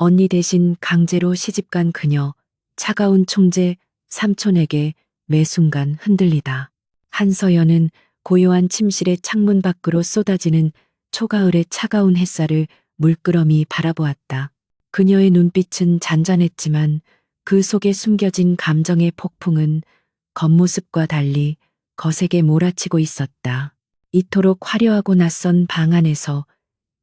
언니 대신 강제로 시집간 그녀, 차가운 총재 삼촌에게 매 순간 흔들리다. 한서연은 고요한 침실의 창문 밖으로 쏟아지는 초가을의 차가운 햇살을 물끄러미 바라보았다. 그녀의 눈빛은 잔잔했지만 그 속에 숨겨진 감정의 폭풍은 겉모습과 달리 거세게 몰아치고 있었다. 이토록 화려하고 낯선 방 안에서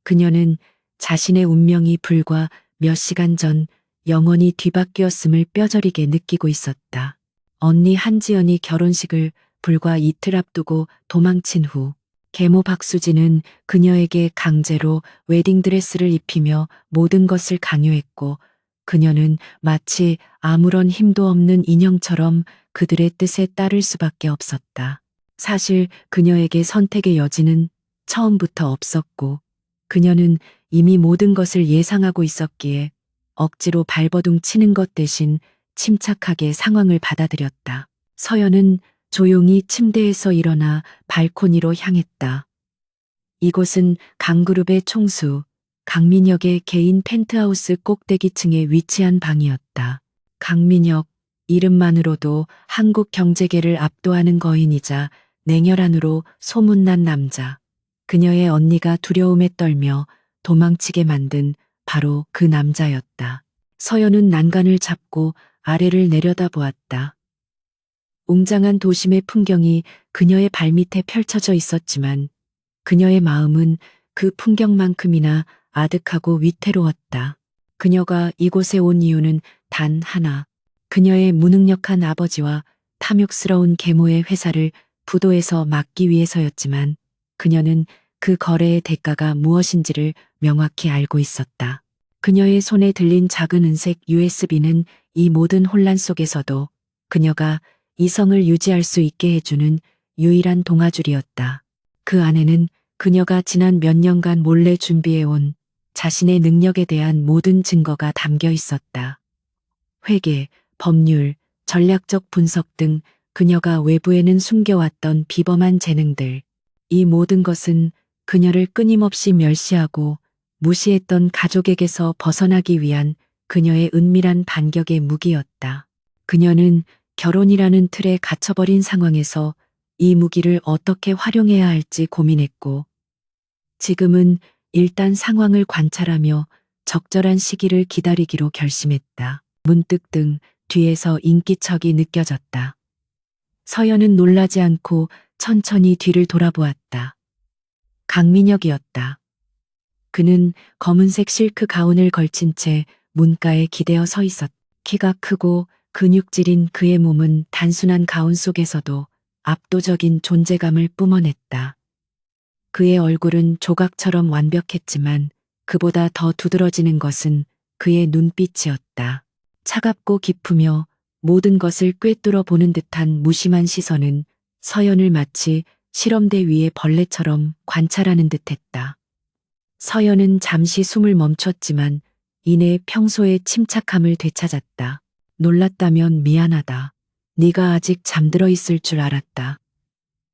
그녀는 자신의 운명이 불과 몇 시간 전 영원히 뒤바뀌었음을 뼈저리게 느끼고 있었다. 언니 한지연이 결혼식을 불과 이틀 앞두고 도망친 후 계모 박수진은 그녀에게 강제로 웨딩드레스를 입히며 모든 것을 강요했고 그녀는 마치 아무런 힘도 없는 인형처럼 그들의 뜻에 따를 수밖에 없었다. 사실 그녀에게 선택의 여지는 처음부터 없었고 그녀는 이미 모든 것을 예상하고 있었기에 억지로 발버둥 치는 것 대신 침착하게 상황을 받아들였다. 서연은 조용히 침대에서 일어나 발코니로 향했다. 이곳은 강그룹의 총수, 강민혁의 개인 펜트하우스 꼭대기층에 위치한 방이었다. 강민혁, 이름만으로도 한국 경제계를 압도하는 거인이자 냉혈한으로 소문난 남자. 그녀의 언니가 두려움에 떨며 도망치게 만든 바로 그 남자였다. 서연은 난간을 잡고 아래를 내려다보았다. 웅장한 도심의 풍경이 그녀의 발밑에 펼쳐져 있었지만 그녀의 마음은 그 풍경만큼이나 아득하고 위태로웠다. 그녀가 이곳에 온 이유는 단 하나. 그녀의 무능력한 아버지와 탐욕스러운 계모의 회사를 부도에서 막기 위해서였지만 그녀는 그 거래의 대가가 무엇인지를 명확히 알고 있었다. 그녀의 손에 들린 작은 은색 USB는 이 모든 혼란 속에서도 그녀가 이성을 유지할 수 있게 해주는 유일한 동아줄이었다. 그 안에는 그녀가 지난 몇 년간 몰래 준비해온 자신의 능력에 대한 모든 증거가 담겨 있었다. 회계, 법률, 전략적 분석 등 그녀가 외부에는 숨겨왔던 비범한 재능들. 이 모든 것은 그녀를 끊임없이 멸시하고 무시했던 가족에게서 벗어나기 위한 그녀의 은밀한 반격의 무기였다. 그녀는 결혼이라는 틀에 갇혀버린 상황에서 이 무기를 어떻게 활용해야 할지 고민했고, 지금은 일단 상황을 관찰하며 적절한 시기를 기다리기로 결심했다. 문득 등 뒤에서 인기척이 느껴졌다. 서연은 놀라지 않고 천천히 뒤를 돌아보았다. 강민혁이었다. 그는 검은색 실크 가운을 걸친 채 문가에 기대어 서 있었다. 키가 크고 근육질인 그의 몸은 단순한 가운 속에서도 압도적인 존재감을 뿜어냈다. 그의 얼굴은 조각처럼 완벽했지만 그보다 더 두드러지는 것은 그의 눈빛이었다. 차갑고 깊으며 모든 것을 꿰뚫어 보는 듯한 무심한 시선은 서연을 마치 실험대 위의 벌레처럼 관찰하는 듯했다. 서연은 잠시 숨을 멈췄지만 이내 평소의 침착함을 되찾았다. 놀랐다면 미안하다. 네가 아직 잠들어 있을 줄 알았다.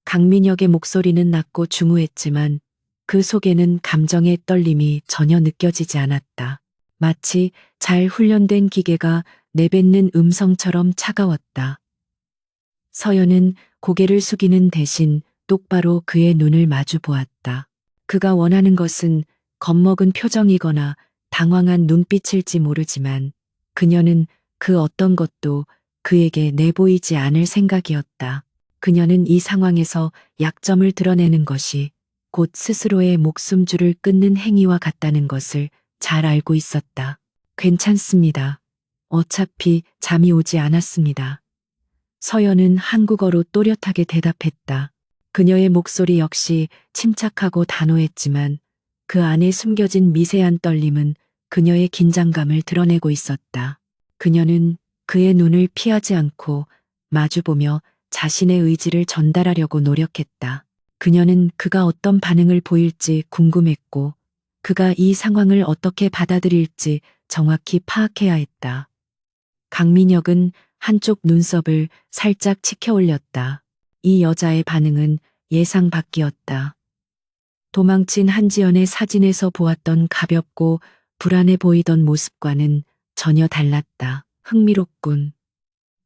강민혁의 목소리는 낮고 중후했지만 그 속에는 감정의 떨림이 전혀 느껴지지 않았다. 마치 잘 훈련된 기계가 내뱉는 음성처럼 차가웠다. 서연은 고개를 숙이는 대신 똑바로 그의 눈을 마주 보았다. 그가 원하는 것은 겁먹은 표정이거나 당황한 눈빛일지 모르지만 그녀는 그 어떤 것도 그에게 내보이지 않을 생각이었다. 그녀는 이 상황에서 약점을 드러내는 것이 곧 스스로의 목숨줄을 끊는 행위와 같다는 것을 잘 알고 있었다. 괜찮습니다. 어차피 잠이 오지 않았습니다. 서연은 한국어로 또렷하게 대답했다. 그녀의 목소리 역시 침착하고 단호했지만 그 안에 숨겨진 미세한 떨림은 그녀의 긴장감을 드러내고 있었다. 그녀는 그의 눈을 피하지 않고 마주보며 자신의 의지를 전달하려고 노력했다. 그녀는 그가 어떤 반응을 보일지 궁금했고 그가 이 상황을 어떻게 받아들일지 정확히 파악해야 했다. 강민혁은 한쪽 눈썹을 살짝 치켜 올렸다. 이 여자의 반응은 예상 밖이었다. 도망친 한지연의 사진에서 보았던 가볍고 불안해 보이던 모습과는 전혀 달랐다. 흥미롭군.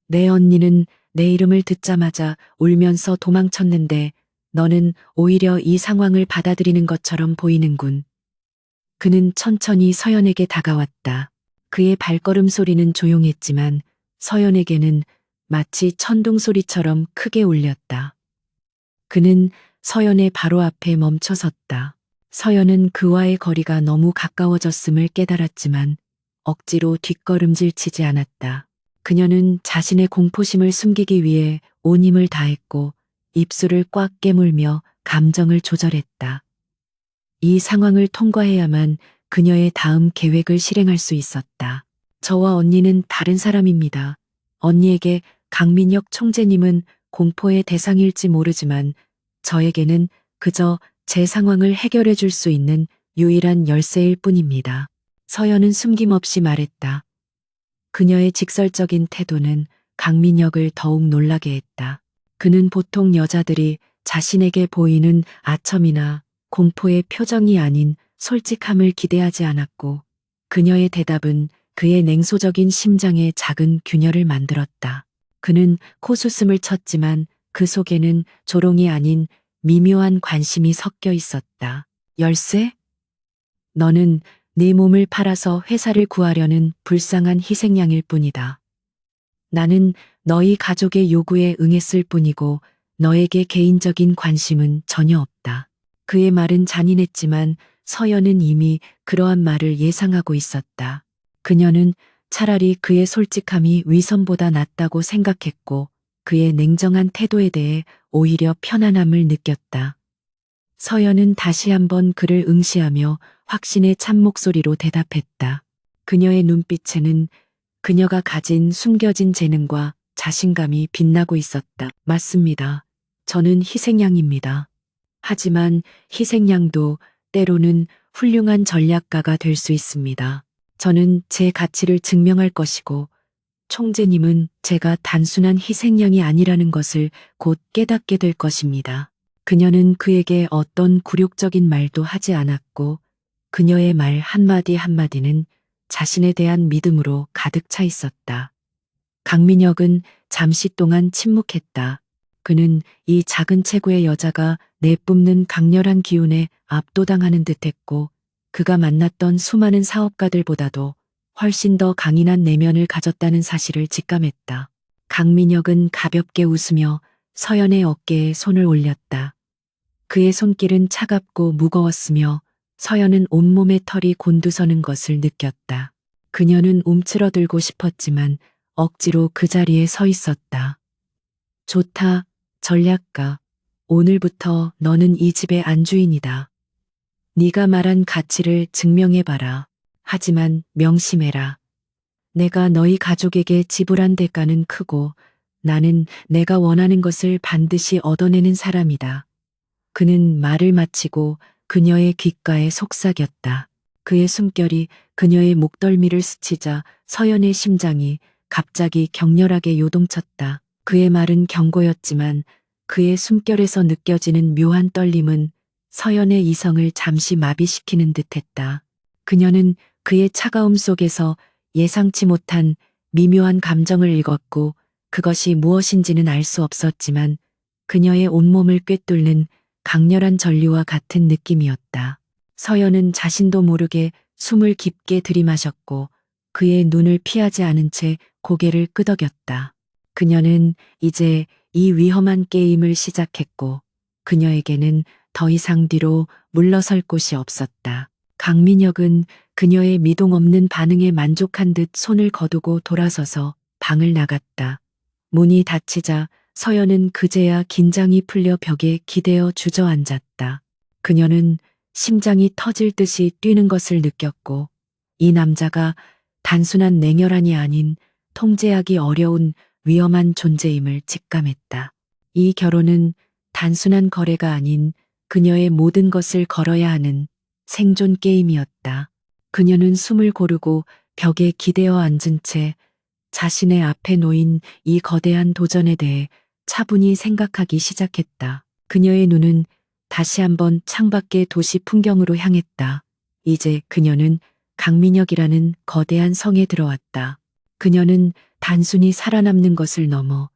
내 언니는 내 이름을 듣자마자 울면서 도망쳤는데 너는 오히려 이 상황을 받아들이는 것처럼 보이는군. 그는 천천히 서연에게 다가왔다. 그의 발걸음 소리는 조용했지만 서연에게는 마치 천둥 소리처럼 크게 울렸다. 그는 서연의 바로 앞에 멈춰 섰다. 서연은 그와의 거리가 너무 가까워졌음을 깨달았지만 억지로 뒷걸음질 치지 않았다. 그녀는 자신의 공포심을 숨기기 위해 온 힘을 다했고 입술을 꽉 깨물며 감정을 조절했다. 이 상황을 통과해야만 그녀의 다음 계획을 실행할 수 있었다. 저와 언니는 다른 사람입니다. 언니에게 강민혁 총재님은 공포의 대상일지 모르지만 저에게는 그저 제 상황을 해결해 줄 수 있는 유일한 열쇠일 뿐입니다. 서연은 숨김없이 말했다. 그녀의 직설적인 태도는 강민혁을 더욱 놀라게 했다. 그는 보통 여자들이 자신에게 보이는 아첨이나 공포의 표정이 아닌 솔직함을 기대하지 않았고 그녀의 대답은 그의 냉소적인 심장에 작은 균열을 만들었다. 그는 코웃음을 쳤지만 그 속에는 조롱이 아닌 미묘한 관심이 섞여 있었다. 열쇠? 너는 네 몸을 팔아서 회사를 구하려는 불쌍한 희생양일 뿐이다. 나는 너희 가족의 요구에 응했을 뿐이고 너에게 개인적인 관심은 전혀 없다. 그의 말은 잔인했지만 서연은 이미 그러한 말을 예상하고 있었다. 그녀는 차라리 그의 솔직함이 위선보다 낫다고 생각했고 그의 냉정한 태도에 대해 오히려 편안함을 느꼈다. 서연은 다시 한번 그를 응시하며 확신의 찬 목소리로 대답했다. 그녀의 눈빛에는 그녀가 가진 숨겨진 재능과 자신감이 빛나고 있었다. 맞습니다. 저는 희생양입니다. 하지만 희생양도 때로는 훌륭한 전략가가 될 수 있습니다. 저는 제 가치를 증명할 것이고 총재님은 제가 단순한 희생양이 아니라는 것을 곧 깨닫게 될 것입니다. 그녀는 그에게 어떤 굴욕적인 말도 하지 않았고 그녀의 말 한마디 한마디는 자신에 대한 믿음으로 가득 차 있었다. 강민혁은 잠시 동안 침묵했다. 그는 이 작은 체구의 여자가 내뿜는 강렬한 기운에 압도당하는 듯했고 그가 만났던 수많은 사업가들보다도 훨씬 더 강인한 내면을 가졌다는 사실을 직감했다. 강민혁은 가볍게 웃으며 서연의 어깨에 손을 올렸다. 그의 손길은 차갑고 무거웠으며 서연은 온몸의 털이 곤두서는 것을 느꼈다. 그녀는 움츠러들고 싶었지만 억지로 그 자리에 서 있었다. 좋다, 전략가. 오늘부터 너는 이 집의 안주인이다. 네가 말한 가치를 증명해봐라. 하지만 명심해라. 내가 너희 가족에게 지불한 대가는 크고 나는 내가 원하는 것을 반드시 얻어내는 사람이다. 그는 말을 마치고 그녀의 귓가에 속삭였다. 그의 숨결이 그녀의 목덜미를 스치자 서연의 심장이 갑자기 격렬하게 요동쳤다. 그의 말은 경고였지만 그의 숨결에서 느껴지는 묘한 떨림은 서연의 이성을 잠시 마비시키는 듯했다. 그녀는 그의 차가움 속에서 예상치 못한 미묘한 감정을 읽었고 그것이 무엇인지는 알 수 없었지만 그녀의 온몸을 꿰뚫는 강렬한 전류와 같은 느낌이었다. 서연은 자신도 모르게 숨을 깊게 들이마셨고 그의 눈을 피하지 않은 채 고개를 끄덕였다. 그녀는 이제 이 위험한 게임을 시작했고 그녀에게는 더 이상 뒤로 물러설 곳이 없었다. 강민혁은 그녀의 미동 없는 반응에 만족한 듯 손을 거두고 돌아서서 방을 나갔다. 문이 닫히자 서연은 그제야 긴장이 풀려 벽에 기대어 주저앉았다. 그녀는 심장이 터질 듯이 뛰는 것을 느꼈고 이 남자가 단순한 냉혈한이 아닌 통제하기 어려운 위험한 존재임을 직감했다. 이 결혼은 단순한 거래가 아닌 그녀의 모든 것을 걸어야 하는 생존 게임이었다. 그녀는 숨을 고르고 벽에 기대어 앉은 채 자신의 앞에 놓인 이 거대한 도전에 대해 차분히 생각하기 시작했다. 그녀의 눈은 다시 한번 창밖의 도시 풍경으로 향했다. 이제 그녀는 강민혁이라는 거대한 성에 들어왔다. 그녀는 단순히 살아남는 것을 넘어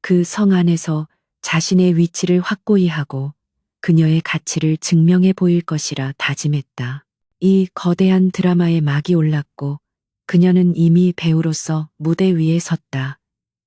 그 성 안에서 자신의 위치를 확고히 하고 그녀의 가치를 증명해 보일 것이라 다짐했다. 이 거대한 드라마에 막이 올랐고 그녀는 이미 배우로서 무대 위에 섰다.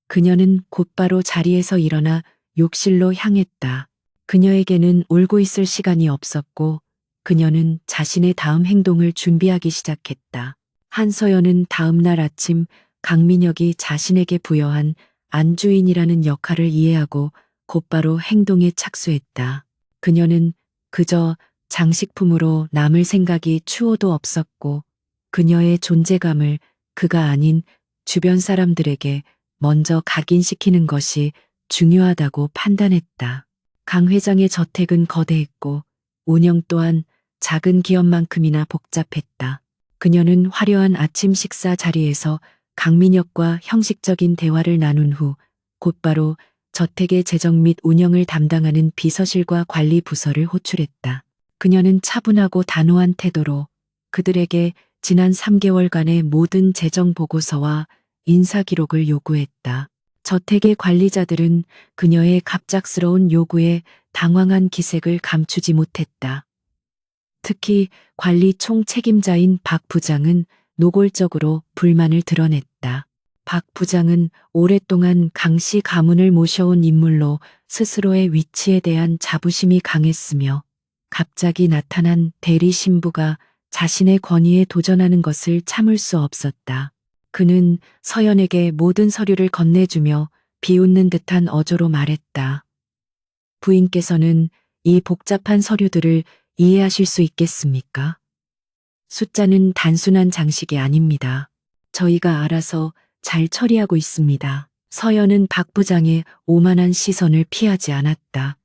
그녀는 곧바로 자리에서 일어나 욕실로 향했다. 그녀에게는 울고 있을 시간이 없었고 그녀는 자신의 다음 행동을 준비하기 시작했다. 한서연은 다음 날 아침 강민혁이 자신에게 부여한 안주인이라는 역할을 이해하고 곧바로 행동에 착수했다. 그녀는 그저 장식품으로 남을 생각이 추호도 없었고 그녀의 존재감을 그가 아닌 주변 사람들에게 먼저 각인시키는 것이 중요하다고 판단했다. 강 회장의 저택은 거대했고 운영 또한 작은 기업만큼이나 복잡했다. 그녀는 화려한 아침 식사 자리에서 강민혁과 형식적인 대화를 나눈 후 곧바로 저택의 재정 및 운영을 담당하는 비서실과 관리 부서를 호출했다. 그녀는 차분하고 단호한 태도로 그들에게 지난 3개월간의 모든 재정 보고서와 인사 기록을 요구했다. 저택의 관리자들은 그녀의 갑작스러운 요구에 당황한 기색을 감추지 못했다. 특히 관리 총 책임자인 박 부장은 노골적으로 불만을 드러냈다. 박 부장은 오랫동안 강씨 가문을 모셔온 인물로 스스로의 위치에 대한 자부심이 강했으며 갑자기 나타난 대리 신부가 자신의 권위에 도전하는 것을 참을 수 없었다. 그는 서연에게 모든 서류를 건네주며 비웃는 듯한 어조로 말했다. 부인께서는 이 복잡한 서류들을 이해하실 수 있겠습니까? 숫자는 단순한 장식이 아닙니다. 저희가 알아서 잘 처리하고 있습니다. 서연은 박 부장의 오만한 시선을 피하지 않았다.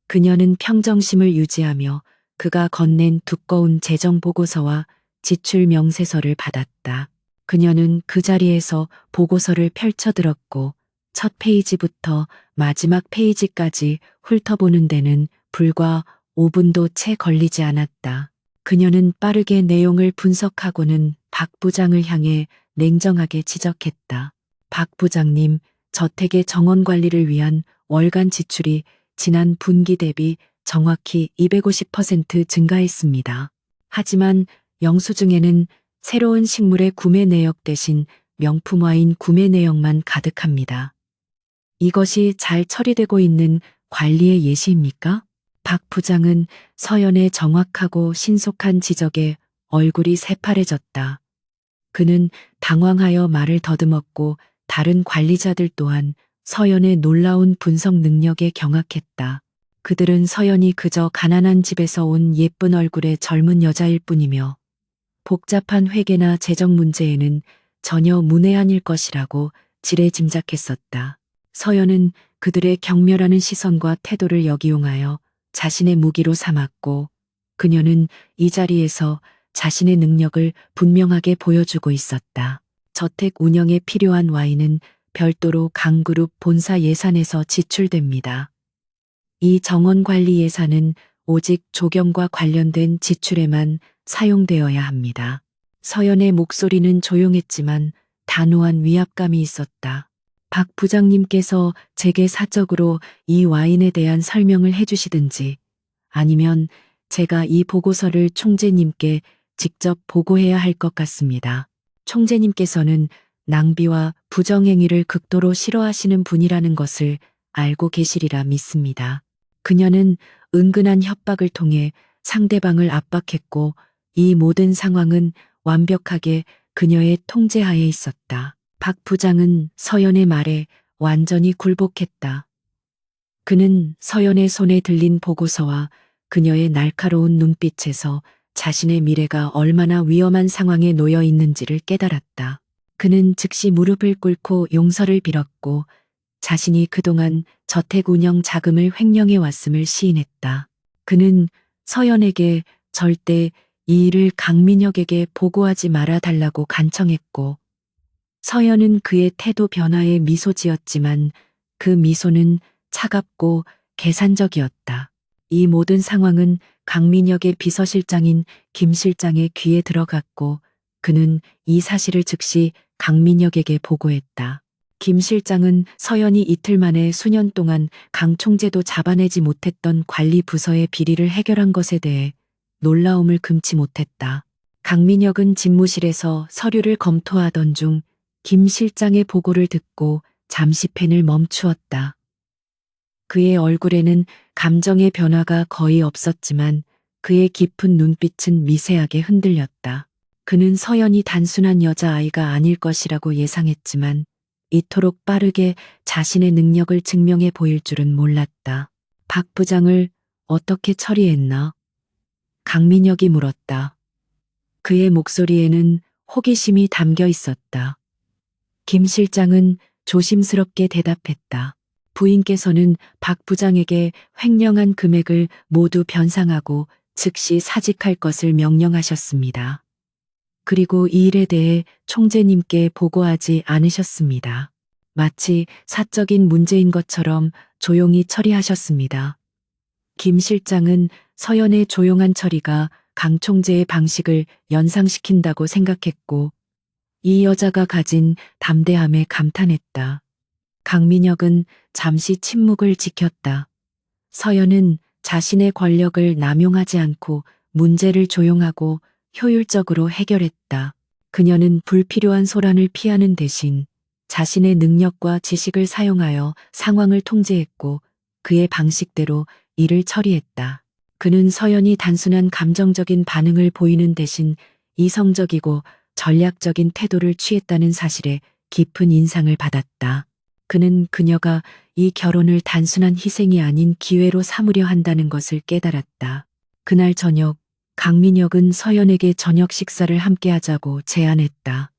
그녀는 평정심을 유지하며 그가 건넨 두꺼운 재정 보고서와 지출 명세서를 받았다. 그녀는 그 자리에서 보고서를 펼쳐들었고 첫 페이지부터 마지막 페이지까지 훑어보는 데는 불과 5분도 채 걸리지 않았다. 그녀는 빠르게 내용을 분석하고는 박 부장을 향해 냉정하게 지적했다. 박 부장님, 저택의 정원 관리를 위한 월간 지출이 지난 분기 대비 정확히 250% 증가했습니다. 하지만 영수증에는 새로운 식물의 구매 내역 대신 명품 와인 구매 내역만 가득합니다. 이것이 잘 처리되고 있는 관리의 예시입니까? 박 부장은 서연의 정확하고 신속한 지적에 얼굴이 새파래졌다. 그는 당황하여 말을 더듬었고 다른 관리자들 또한 서연의 놀라운 분석 능력에 경악했다. 그들은 서연이 그저 가난한 집에서 온 예쁜 얼굴의 젊은 여자일 뿐이며 복잡한 회계나 재정 문제에는 전혀 문외한일 것이라고 지레짐작했었다. 서연은 그들의 경멸하는 시선과 태도를 역이용하여 자신의 무기로 삼았고 그녀는 이 자리에서 자신의 능력을 분명하게 보여주고 있었다. 저택 운영에 필요한 와인은 별도로 강그룹 본사 예산에서 지출됩니다. 이 정원 관리 예산은 오직 조경과 관련된 지출에만 사용되어야 합니다. 서연의 목소리는 조용했지만 단호한 위압감이 있었다. 박 부장님께서 제게 사적으로 이 와인에 대한 설명을 해주시든지 아니면 제가 이 보고서를 총재님께 직접 보고해야 할 것 같습니다. 총재님께서는 낭비와 부정행위를 극도로 싫어하시는 분이라는 것을 알고 계시리라 믿습니다. 그녀는 은근한 협박을 통해 상대방을 압박했고 이 모든 상황은 완벽하게 그녀의 통제하에 있었다. 박 부장은 서연의 말에 완전히 굴복했다. 그는 서연의 손에 들린 보고서와 그녀의 날카로운 눈빛에서 자신의 미래가 얼마나 위험한 상황에 놓여 있는지를 깨달았다. 그는 즉시 무릎을 꿇고 용서를 빌었고 자신이 그동안 저택 운영 자금을 횡령해 왔음을 시인했다. 그는 서연에게 절대 이 일을 강민혁에게 보고하지 말아 달라고 간청했고 서연은 그의 태도 변화에 미소 지었지만 그 미소는 차갑고 계산적이었다. 이 모든 상황은 강민혁의 비서실장인 김 실장의 귀에 들어갔고 그는 이 사실을 즉시 강민혁에게 보고했다. 김 실장은 서연이 이틀 만에 수년 동안 강 총재도 잡아내지 못했던 관리 부서의 비리를 해결한 것에 대해 놀라움을 금치 못했다. 강민혁은 집무실에서 서류를 검토하던 중 김 실장의 보고를 듣고 잠시 펜을 멈추었다. 그의 얼굴에는 감정의 변화가 거의 없었지만 그의 깊은 눈빛은 미세하게 흔들렸다. 그는 서연이 단순한 여자아이가 아닐 것이라고 예상했지만 이토록 빠르게 자신의 능력을 증명해 보일 줄은 몰랐다. 박 부장을 어떻게 처리했나? 강민혁이 물었다. 그의 목소리에는 호기심이 담겨 있었다. 김 실장은 조심스럽게 대답했다. 부인께서는 박 부장에게 횡령한 금액을 모두 변상하고 즉시 사직할 것을 명령하셨습니다. 그리고 이 일에 대해 총재님께 보고하지 않으셨습니다. 마치 사적인 문제인 것처럼 조용히 처리하셨습니다. 김 실장은 서연의 조용한 처리가 강 총재의 방식을 연상시킨다고 생각했고 이 여자가 가진 담대함에 감탄했다. 강민혁은 잠시 침묵을 지켰다. 서연은 자신의 권력을 남용하지 않고 문제를 조용하고 효율적으로 해결했다. 그녀는 불필요한 소란을 피하는 대신 자신의 능력과 지식을 사용하여 상황을 통제했고 그의 방식대로 일을 처리했다. 그는 서연이 단순한 감정적인 반응을 보이는 대신 이성적이고 전략적인 태도를 취했다는 사실에 깊은 인상을 받았다. 그는 그녀가 이 결혼을 단순한 희생이 아닌 기회로 삼으려 한다는 것을 깨달았다. 그날 저녁 강민혁은 서연에게 저녁 식사를 함께 하자고 제안했다.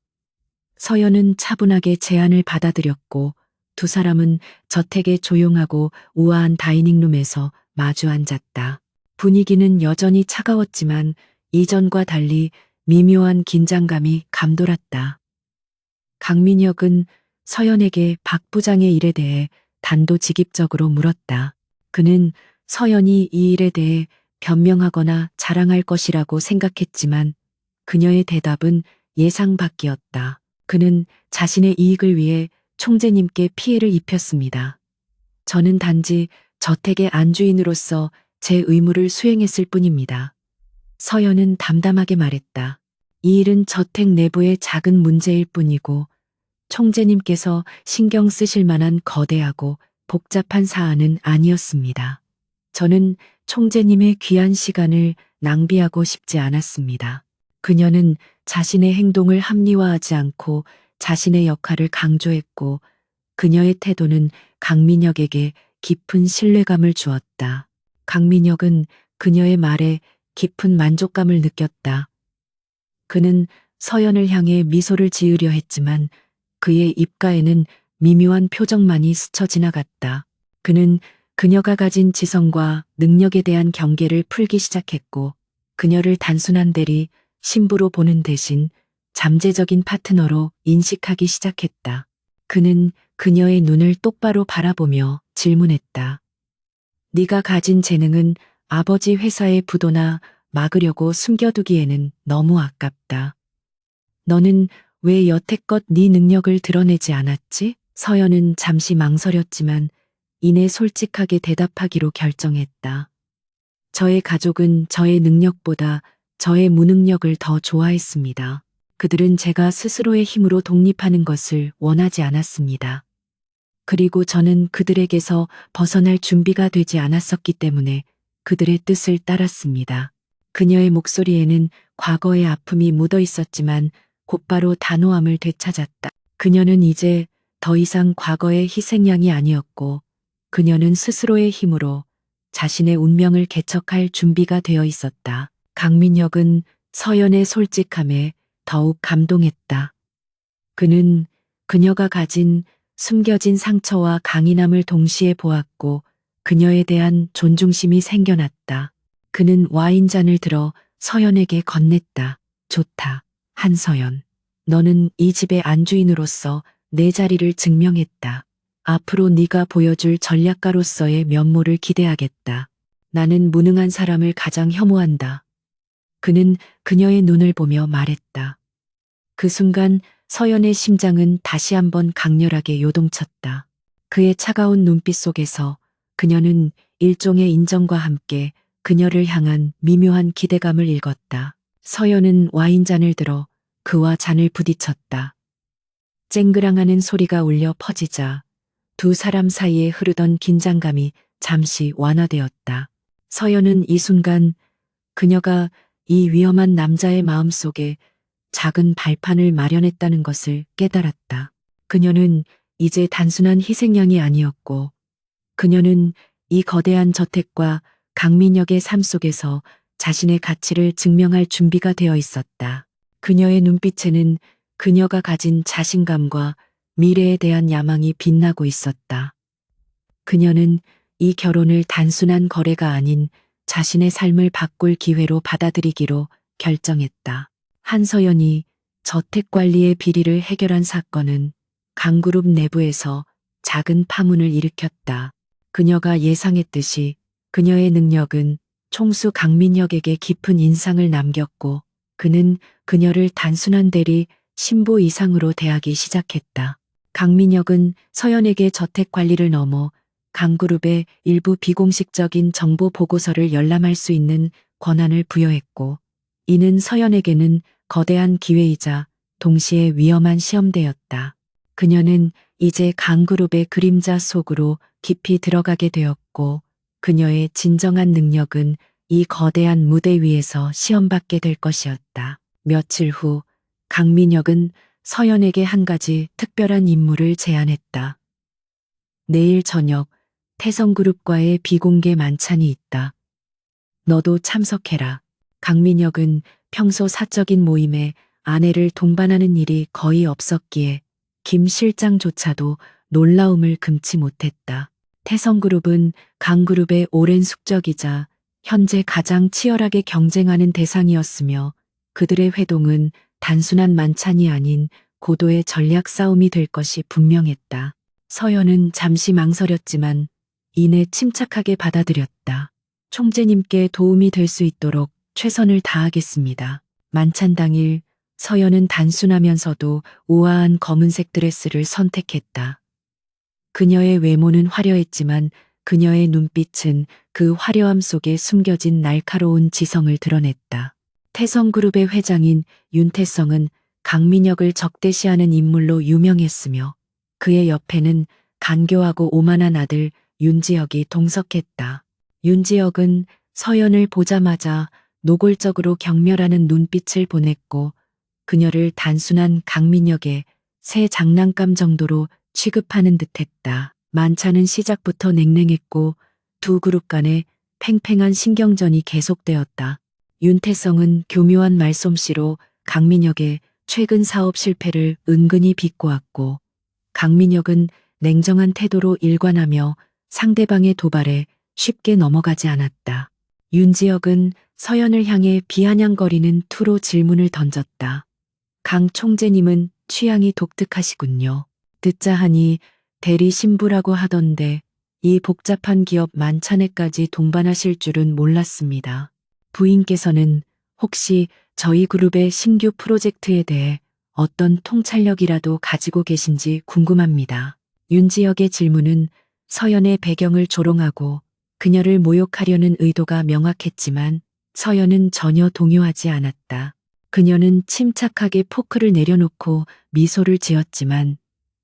서연은 차분하게 제안을 받아들였고 두 사람은 저택의 조용하고 우아한 다이닝룸에서 마주 앉았다. 분위기는 여전히 차가웠지만 이전과 달리 미묘한 긴장감이 감돌았다. 강민혁은 서연에게 박 부장의 일에 대해 단도직입적으로 물었다. 그는 서연이 이 일에 대해 변명하거나 자랑할 것이라고 생각했지만 그녀의 대답은 예상 밖이었다. 그는 자신의 이익을 위해 총재님께 피해를 입혔습니다. 저는 단지 저택의 안주인으로서 제 의무를 수행했을 뿐입니다. 서연은 담담하게 말했다. 이 일은 저택 내부의 작은 문제일 뿐이고 총재님께서 신경 쓰실 만한 거대하고 복잡한 사안은 아니었습니다. 저는 총재님의 귀한 시간을 낭비하고 싶지 않았습니다. 그녀는 자신의 행동을 합리화하지 않고 자신의 역할을 강조했고 그녀의 태도는 강민혁에게 깊은 신뢰감을 주었다. 강민혁은 그녀의 말에 깊은 만족감을 느꼈다. 그는 서연을 향해 미소를 지으려 했지만 그의 입가에는 미묘한 표정만이 스쳐 지나갔다. 그는 그녀가 가진 지성과 능력에 대한 경계를 풀기 시작했고 그녀를 단순한 대리, 신부로 보는 대신 잠재적인 파트너로 인식하기 시작했다. 그는 그녀의 눈을 똑바로 바라보며 질문했다. 네가 가진 재능은 아버지 회사의 부도나 막으려고 숨겨두기에는 너무 아깝다. 너는 왜 여태껏 네 능력을 드러내지 않았지? 서연은 잠시 망설였지만 이내 솔직하게 대답하기로 결정했다. 저의 가족은 저의 능력보다 저의 무능력을 더 좋아했습니다. 그들은 제가 스스로의 힘으로 독립하는 것을 원하지 않았습니다. 그리고 저는 그들에게서 벗어날 준비가 되지 않았었기 때문에 그들의 뜻을 따랐습니다. 그녀의 목소리에는 과거의 아픔이 묻어 있었지만 곧바로 단호함을 되찾았다. 그녀는 이제 더 이상 과거의 희생양이 아니었고 그녀는 스스로의 힘으로 자신의 운명을 개척할 준비가 되어 있었다. 강민혁은 서연의 솔직함에 더욱 감동했다. 그는 그녀가 가진 숨겨진 상처와 강인함을 동시에 보았고 그녀에 대한 존중심이 생겨났다. 그는 와인잔을 들어 서연에게 건넸다. 좋다, 한서연. 너는 이 집의 안주인으로서 내 자리를 증명했다. 앞으로 네가 보여줄 전략가로서의 면모를 기대하겠다. 나는 무능한 사람을 가장 혐오한다. 그는 그녀의 눈을 보며 말했다. 그 순간 서연의 심장은 다시 한번 강렬하게 요동쳤다. 그의 차가운 눈빛 속에서 그녀는 일종의 인정과 함께 그녀를 향한 미묘한 기대감을 읽었다. 서연은 와인잔을 들어 그와 잔을 부딪혔다. 쨍그랑하는 소리가 울려 퍼지자 두 사람 사이에 흐르던 긴장감이 잠시 완화되었다. 서연은 이 순간 그녀가 이 위험한 남자의 마음속에 작은 발판을 마련했다는 것을 깨달았다. 그녀는 이제 단순한 희생양이 아니었고, 그녀는 이 거대한 저택과 강민혁의 삶 속에서 자신의 가치를 증명할 준비가 되어 있었다. 그녀의 눈빛에는 그녀가 가진 자신감과 미래에 대한 야망이 빛나고 있었다. 그녀는 이 결혼을 단순한 거래가 아닌 자신의 삶을 바꿀 기회로 받아들이기로 결정했다. 한서연이 저택 관리의 비리를 해결한 사건은 강그룹 내부에서 작은 파문을 일으켰다. 그녀가 예상했듯이 그녀의 능력은 총수 강민혁에게 깊은 인상을 남겼고 그는 그녀를 단순한 대리 신부 이상으로 대하기 시작했다. 강민혁은 서연에게 저택 관리를 넘어 강그룹의 일부 비공식적인 정보 보고서를 열람할 수 있는 권한을 부여했고 이는 서연에게는 거대한 기회이자 동시에 위험한 시험대였다. 그녀는 이제 강그룹의 그림자 속으로 깊이 들어가게 되었고 그녀의 진정한 능력은 이 거대한 무대 위에서 시험받게 될 것이었다. 며칠 후 강민혁은 서연에게 한 가지 특별한 임무를 제안했다. 내일 저녁 태성그룹과의 비공개 만찬이 있다. 너도 참석해라. 강민혁은 평소 사적인 모임에 아내를 동반하는 일이 거의 없었기에 김 실장조차도 놀라움을 금치 못했다. 태성그룹은 강그룹의 오랜 숙적이자 현재 가장 치열하게 경쟁하는 대상이었으며 그들의 회동은 단순한 만찬이 아닌 고도의 전략 싸움이 될 것이 분명했다. 서연은 잠시 망설였지만 이내 침착하게 받아들였다. 총재님께 도움이 될 수 있도록 최선을 다하겠습니다. 만찬 당일 서연은 단순하면서도 우아한 검은색 드레스를 선택했다. 그녀의 외모는 화려했지만 그녀의 눈빛은 그 화려함 속에 숨겨진 날카로운 지성을 드러냈다. 태성그룹의 회장인 윤태성은 강민혁을 적대시하는 인물로 유명했으며 그의 옆에는 간교하고 오만한 아들 윤지혁이 동석했다. 윤지혁은 서연을 보자마자 노골적으로 경멸하는 눈빛을 보냈고 그녀를 단순한 강민혁의 새 장난감 정도로 취급하는 듯했다. 만찬은 시작부터 냉랭했고 두 그룹 간의 팽팽한 신경전이 계속되었다. 윤태성은 교묘한 말솜씨로 강민혁의 최근 사업 실패를 은근히 비꼬았고 강민혁은 냉정한 태도로 일관하며 상대방의 도발에 쉽게 넘어가지 않았다. 윤지혁은 서연을 향해 비아냥거리는 투로 질문을 던졌다. 강 총재님은 취향이 독특하시군요. 듣자 하니 대리 신부라고 하던데 이 복잡한 기업 만찬에까지 동반하실 줄은 몰랐습니다. 부인께서는 혹시 저희 그룹의 신규 프로젝트에 대해 어떤 통찰력이라도 가지고 계신지 궁금합니다. 윤지혁의 질문은 서연의 배경을 조롱하고 그녀를 모욕하려는 의도가 명확했지만 서연은 전혀 동요하지 않았다. 그녀는 침착하게 포크를 내려놓고 미소를 지었지만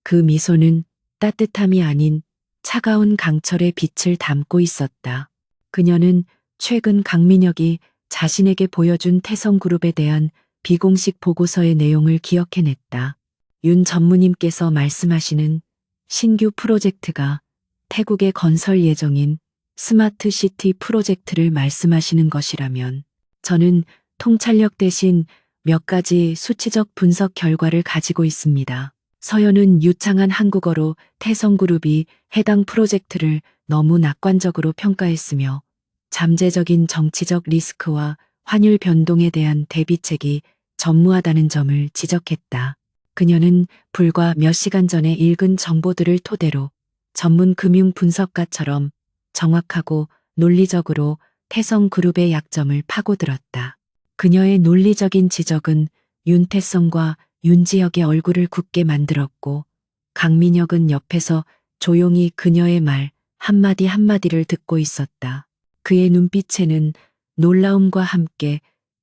그 미소는 따뜻함이 아닌 차가운 강철의 빛을 담고 있었다. 그녀는 최근 강민혁이 자신에게 보여준 태성그룹에 대한 비공식 보고서의 내용을 기억해냈다. 윤 전무님께서 말씀하시는 신규 프로젝트가 태국의 건설 예정인 스마트시티 프로젝트를 말씀하시는 것이라면 저는 통찰력 대신 몇 가지 수치적 분석 결과를 가지고 있습니다. 서연은 유창한 한국어로 태성그룹이 해당 프로젝트를 너무 낙관적으로 평가했으며 잠재적인 정치적 리스크와 환율 변동에 대한 대비책이 전무하다는 점을 지적했다. 그녀는 불과 몇 시간 전에 읽은 정보들을 토대로 전문 금융 분석가처럼 정확하고 논리적으로 태성그룹의 약점을 파고들었다. 그녀의 논리적인 지적은 윤태성과 윤지혁의 얼굴을 굳게 만들었고 강민혁은 옆에서 조용히 그녀의 말 한마디 한마디를 듣고 있었다. 그의 눈빛에는 놀라움과 함께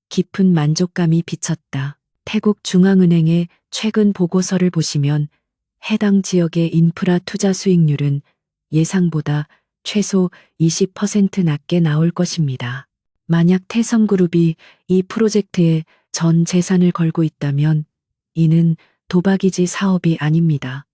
깊은 만족감이 비쳤다. 태국 중앙은행의 최근 보고서를 보시면 해당 지역의 인프라 투자 수익률은 예상보다 최소 20% 낮게 나올 것입니다. 만약 태성그룹이 이 프로젝트에 전 재산을 걸고 있다면 이는 도박이지 사업이 아닙니다.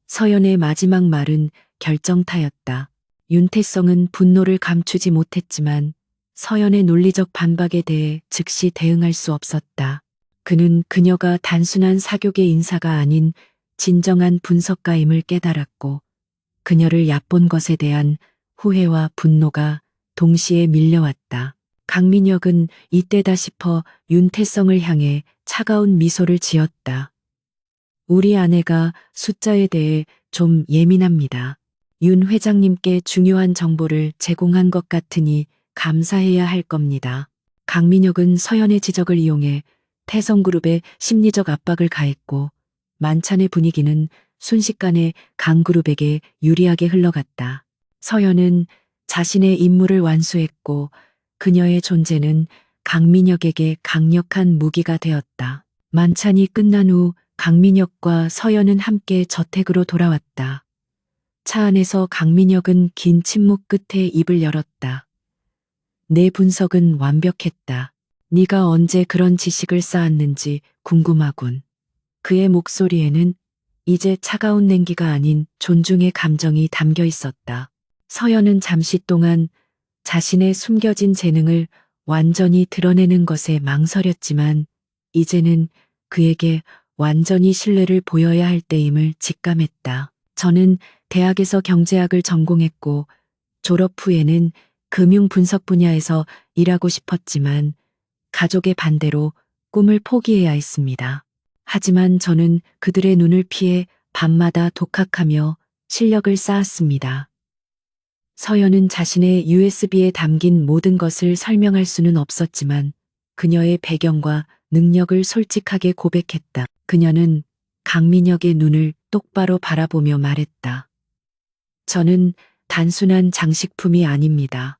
서연의 마지막 말은 결정타였다. 윤태성은 분노를 감추지 못했지만 서연의 논리적 반박에 대해 즉시 대응할 수 없었다. 그는 그녀가 단순한 사교계 인사가 아닌 진정한 분석가임을 깨달았고 그녀를 얕본 것에 대한 후회와 분노가 동시에 밀려왔다. 강민혁은 이때다 싶어 윤태성을 향해 차가운 미소를 지었다. 우리 아내가 숫자에 대해 좀 예민합니다. 윤 회장님께 중요한 정보를 제공한 것 같으니 감사해야 할 겁니다. 강민혁은 서연의 지적을 이용해 태성그룹에 심리적 압박을 가했고 만찬의 분위기는 순식간에 강그룹에게 유리하게 흘러갔다. 서연은 자신의 임무를 완수했고 그녀의 존재는 강민혁에게 강력한 무기가 되었다. 만찬이 끝난 후 강민혁과 서연은 함께 저택으로 돌아왔다. 차 안에서 강민혁은 긴 침묵 끝에 입을 열었다. 내 분석은 완벽했다. 네가 언제 그런 지식을 쌓았는지 궁금하군. 그의 목소리에는 이제 차가운 냉기가 아닌 존중의 감정이 담겨 있었다. 서연은 잠시 동안 자신의 숨겨진 재능을 완전히 드러내는 것에 망설였지만 이제는 그에게 완전히 신뢰를 보여야 할 때임을 직감했다. 저는 대학에서 경제학을 전공했고 졸업 후에는 금융 분석 분야에서 일하고 싶었지만 가족의 반대로 꿈을 포기해야 했습니다. 하지만 저는 그들의 눈을 피해 밤마다 독학하며 실력을 쌓았습니다. 서연은 자신의 USB에 담긴 모든 것을 설명할 수는 없었지만 그녀의 배경과 능력을 솔직하게 고백했다. 그녀는 강민혁의 눈을 똑바로 바라보며 말했다. 저는 단순한 장식품이 아닙니다.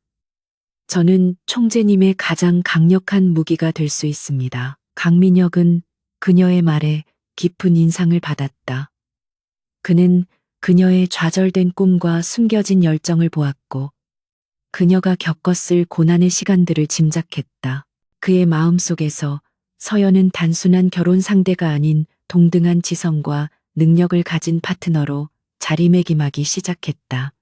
저는 총재님의 가장 강력한 무기가 될 수 있습니다. 강민혁은 그녀의 말에 깊은 인상을 받았다. 그는 그녀의 좌절된 꿈과 숨겨진 열정을 보았고 그녀가 겪었을 고난의 시간들을 짐작했다. 그의 마음속에서 서연은 단순한 결혼 상대가 아닌 동등한 지성과 능력을 가진 파트너로 자리매김하기 시작했다.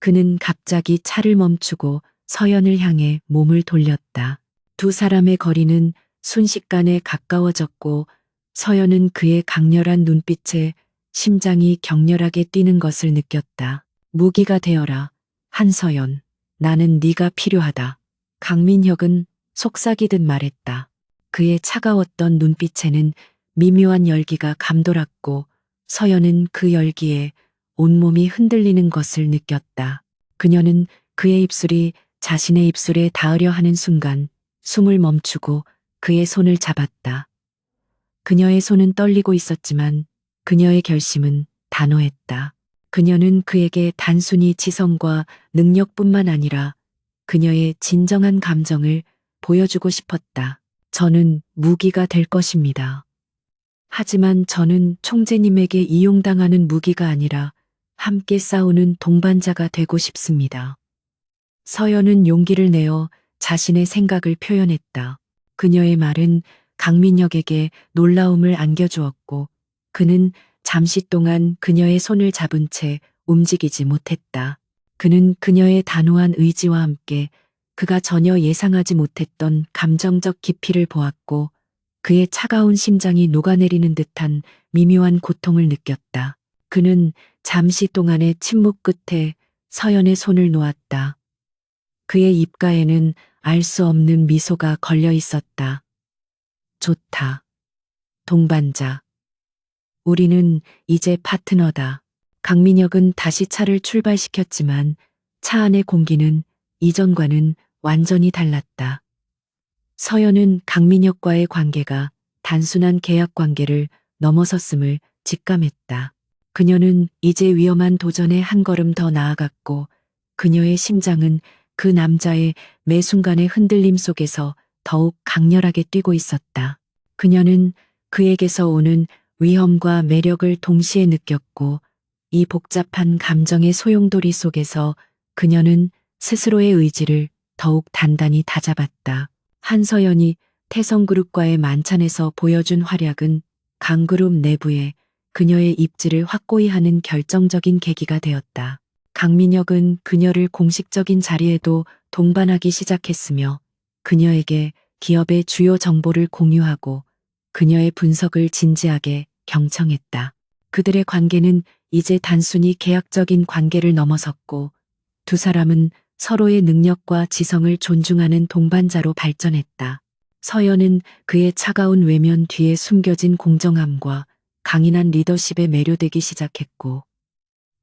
그는 갑자기 차를 멈추고 서연을 향해 몸을 돌렸다. 두 사람의 거리는 순식간에 가까워졌고 서연은 그의 강렬한 눈빛에 심장이 격렬하게 뛰는 것을 느꼈다. 무기가 되어라. 한서연. 나는 네가 필요하다. 강민혁은 속삭이듯 말했다. 그의 차가웠던 눈빛에는 미묘한 열기가 감돌았고 서연은 그 열기에 온몸이 흔들리는 것을 느꼈다. 그녀는 그의 입술이 자신의 입술에 닿으려 하는 순간 숨을 멈추고 그의 손을 잡았다. 그녀의 손은 떨리고 있었지만 그녀의 결심은 단호했다. 그녀는 그에게 단순히 지성과 능력뿐만 아니라 그녀의 진정한 감정을 보여주고 싶었다. 저는 무기가 될 것입니다. 하지만 저는 총재님에게 이용당하는 무기가 아니라 함께 싸우는 동반자가 되고 싶습니다. 서연은 용기를 내어 자신의 생각을 표현했다. 그녀의 말은 강민혁에게 놀라움을 안겨주었고 그는 잠시 동안 그녀의 손을 잡은 채 움직이지 못했다. 그는 그녀의 단호한 의지와 함께 그가 전혀 예상하지 못했던 감정적 깊이를 보았고 그의 차가운 심장이 녹아내리는 듯한 미묘한 고통을 느꼈다. 그는 잠시 동안의 침묵 끝에 서연의 손을 놓았다. 그의 입가에는 알 수 없는 미소가 걸려 있었다. 좋다. 동반자. 우리는 이제 파트너다. 강민혁은 다시 차를 출발시켰지만 차 안의 공기는 이전과는 완전히 달랐다. 서연은 강민혁과의 관계가 단순한 계약 관계를 넘어섰음을 직감했다. 그녀는 이제 위험한 도전에 한 걸음 더 나아갔고 그녀의 심장은 그 남자의 매 순간의 흔들림 속에서 더욱 강렬하게 뛰고 있었다. 그녀는 그에게서 오는 위험과 매력을 동시에 느꼈고 이 복잡한 감정의 소용돌이 속에서 그녀는 스스로의 의지를 더욱 단단히 다잡았다. 한서연이 태성그룹과의 만찬에서 보여준 활약은 강그룹 내부에 그녀의 입지를 확고히 하는 결정적인 계기가 되었다. 강민혁은 그녀를 공식적인 자리에도 동반하기 시작했으며 그녀에게 기업의 주요 정보를 공유하고 그녀의 분석을 진지하게 경청했다. 그들의 관계는 이제 단순히 계약적인 관계를 넘어섰고 두 사람은 서로의 능력과 지성을 존중하는 동반자로 발전했다. 서연은 그의 차가운 외면 뒤에 숨겨진 공정함과 강인한 리더십에 매료되기 시작했고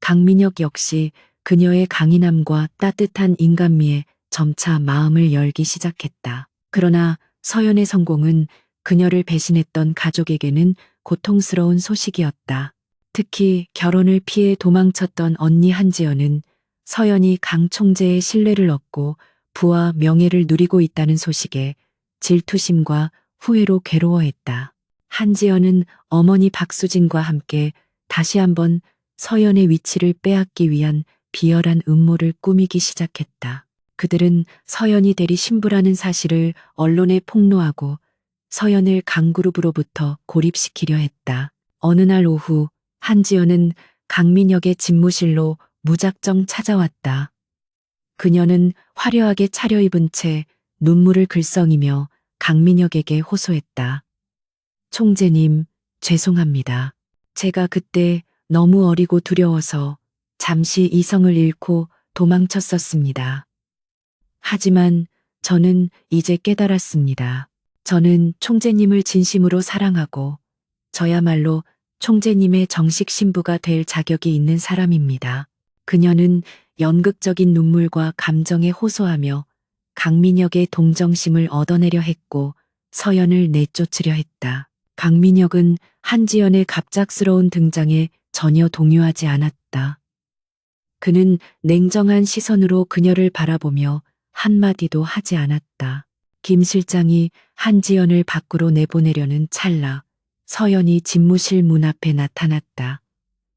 강민혁 역시 그녀의 강인함과 따뜻한 인간미에 점차 마음을 열기 시작했다. 그러나 서연의 성공은 그녀를 배신했던 가족에게는 고통스러운 소식이었다. 특히 결혼을 피해 도망쳤던 언니 한지연은 서연이 강 총재의 신뢰를 얻고 부와 명예를 누리고 있다는 소식에 질투심과 후회로 괴로워했다. 한지연은 어머니 박수진과 함께 다시 한번 서연의 위치를 빼앗기 위한 비열한 음모를 꾸미기 시작했다. 그들은 서연이 대리 신부라는 사실을 언론에 폭로하고 서연을 강그룹으로부터 고립시키려 했다. 어느 날 오후 한지연은 강민혁의 집무실로 무작정 찾아왔다. 그녀는 화려하게 차려입은 채 눈물을 글썽이며 강민혁에게 호소했다. 총재님, 죄송합니다. 제가 그때 너무 어리고 두려워서 잠시 이성을 잃고 도망쳤었습니다. 하지만 저는 이제 깨달았습니다. 저는 총재님을 진심으로 사랑하고 저야말로 총재님의 정식 신부가 될 자격이 있는 사람입니다. 그녀는 연극적인 눈물과 감정에 호소하며 강민혁의 동정심을 얻어내려 했고 서연을 내쫓으려 했다. 강민혁은 한지연의 갑작스러운 등장에 전혀 동요하지 않았다. 그는 냉정한 시선으로 그녀를 바라보며 한마디도 하지 않았다. 김 실장이 한지연을 밖으로 내보내려는 찰나 서연이 집무실 문 앞에 나타났다.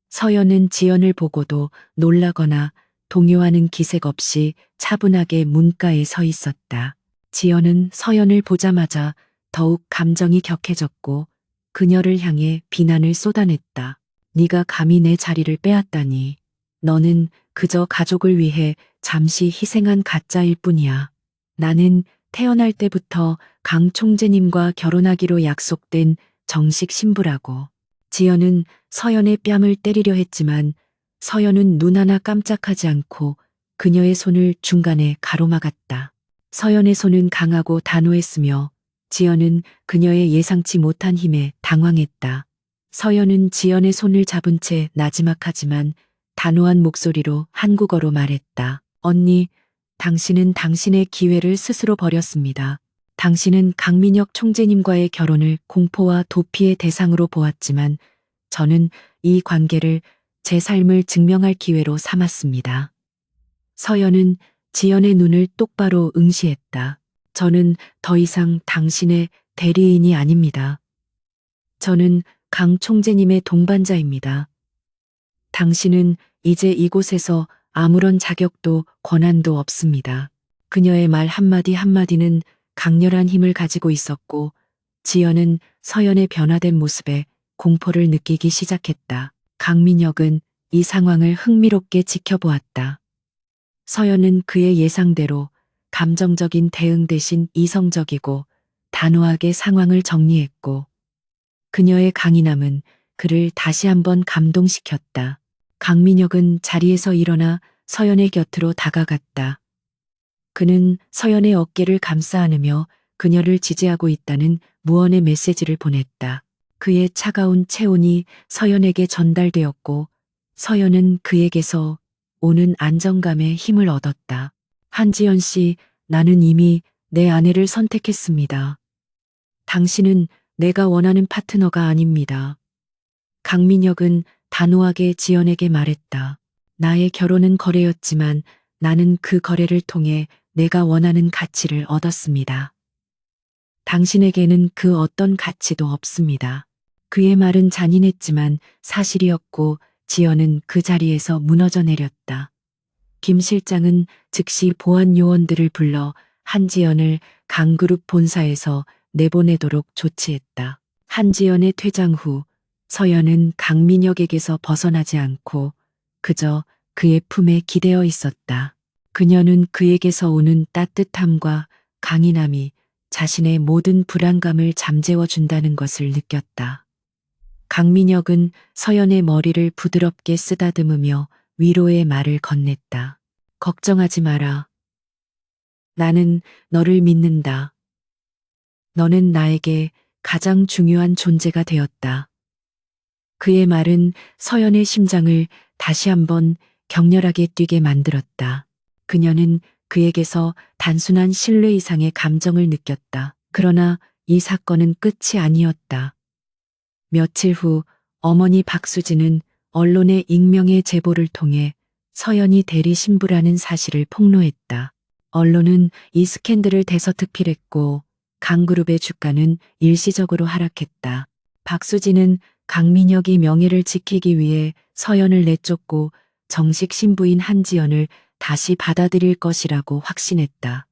서연은 지연을 보고도 놀라거나 동요하는 기색 없이 차분하게 문가에 서 있었다. 지연은 서연을 보자마자 더욱 감정이 격해졌고 그녀를 향해 비난을 쏟아냈다. 네가 감히 내 자리를 빼앗다니. 너는 그저 가족을 위해 잠시 희생한 가짜일 뿐이야. 나는 태어날 때부터 강 총재님과 결혼하기로 약속된 정식 신부라고. 지연은 서연의 뺨을 때리려 했지만 서연은 눈 하나 깜짝하지 않고 그녀의 손을 중간에 가로막았다. 서연의 손은 강하고 단호했으며 지연은 그녀의 예상치 못한 힘에 당황했다. 서연은 지연의 손을 잡은 채 나지막하지만 단호한 목소리로 한국어로 말했다. 언니, 당신은 당신의 기회를 스스로 버렸습니다. 당신은 강민혁 총재님과의 결혼을 공포와 도피의 대상으로 보았지만 저는 이 관계를 제 삶을 증명할 기회로 삼았습니다. 서연은 지연의 눈을 똑바로 응시했다. 저는 더 이상 당신의 대리인이 아닙니다. 저는 강 총재님의 동반자입니다. 당신은 이제 이곳에서 아무런 자격도 권한도 없습니다. 그녀의 말 한마디 한마디는 강렬한 힘을 가지고 있었고 지연은 서연의 변화된 모습에 공포를 느끼기 시작했다. 강민혁은 이 상황을 흥미롭게 지켜보았다. 서연은 그의 예상대로 감정적인 대응 대신 이성적이고 단호하게 상황을 정리했고 그녀의 강인함은 그를 다시 한번 감동시켰다. 강민혁은 자리에서 일어나 서연의 곁으로 다가갔다. 그는 서연의 어깨를 감싸 안으며 그녀를 지지하고 있다는 무언의 메시지를 보냈다. 그의 차가운 체온이 서연에게 전달되었고 서연은 그에게서 오는 안정감에 힘을 얻었다. 한지연 씨, 나는 이미 내 아내를 선택했습니다. 당신은 내가 원하는 파트너가 아닙니다. 강민혁은 단호하게 지연에게 말했다. 나의 결혼은 거래였지만 나는 그 거래를 통해 내가 원하는 가치를 얻었습니다. 당신에게는 그 어떤 가치도 없습니다. 그의 말은 잔인했지만 사실이었고 지연은 그 자리에서 무너져 내렸다. 김 실장은 즉시 보안 요원들을 불러 한지연을 강그룹 본사에서 내보내도록 조치했다. 한지연의 퇴장 후 서연은 강민혁에게서 벗어나지 않고 그저 그의 품에 기대어 있었다. 그녀는 그에게서 오는 따뜻함과 강인함이 자신의 모든 불안감을 잠재워 준다는 것을 느꼈다. 강민혁은 서연의 머리를 부드럽게 쓰다듬으며 위로의 말을 건넸다. 걱정하지 마라. 나는 너를 믿는다. 너는 나에게 가장 중요한 존재가 되었다. 그의 말은 서연의 심장을 다시 한번 격렬하게 뛰게 만들었다. 그녀는 그에게서 단순한 신뢰 이상의 감정을 느꼈다. 그러나 이 사건은 끝이 아니었다. 며칠 후 어머니 박수진은 언론의 익명의 제보를 통해 서연이 대리 신부라는 사실을 폭로했다. 언론은 이 스캔들을 대서특필했고 강그룹의 주가는 일시적으로 하락했다. 박수진은 강민혁이 명예를 지키기 위해 서연을 내쫓고 정식 신부인 한지연을 다시 받아들일 것이라고 확신했다.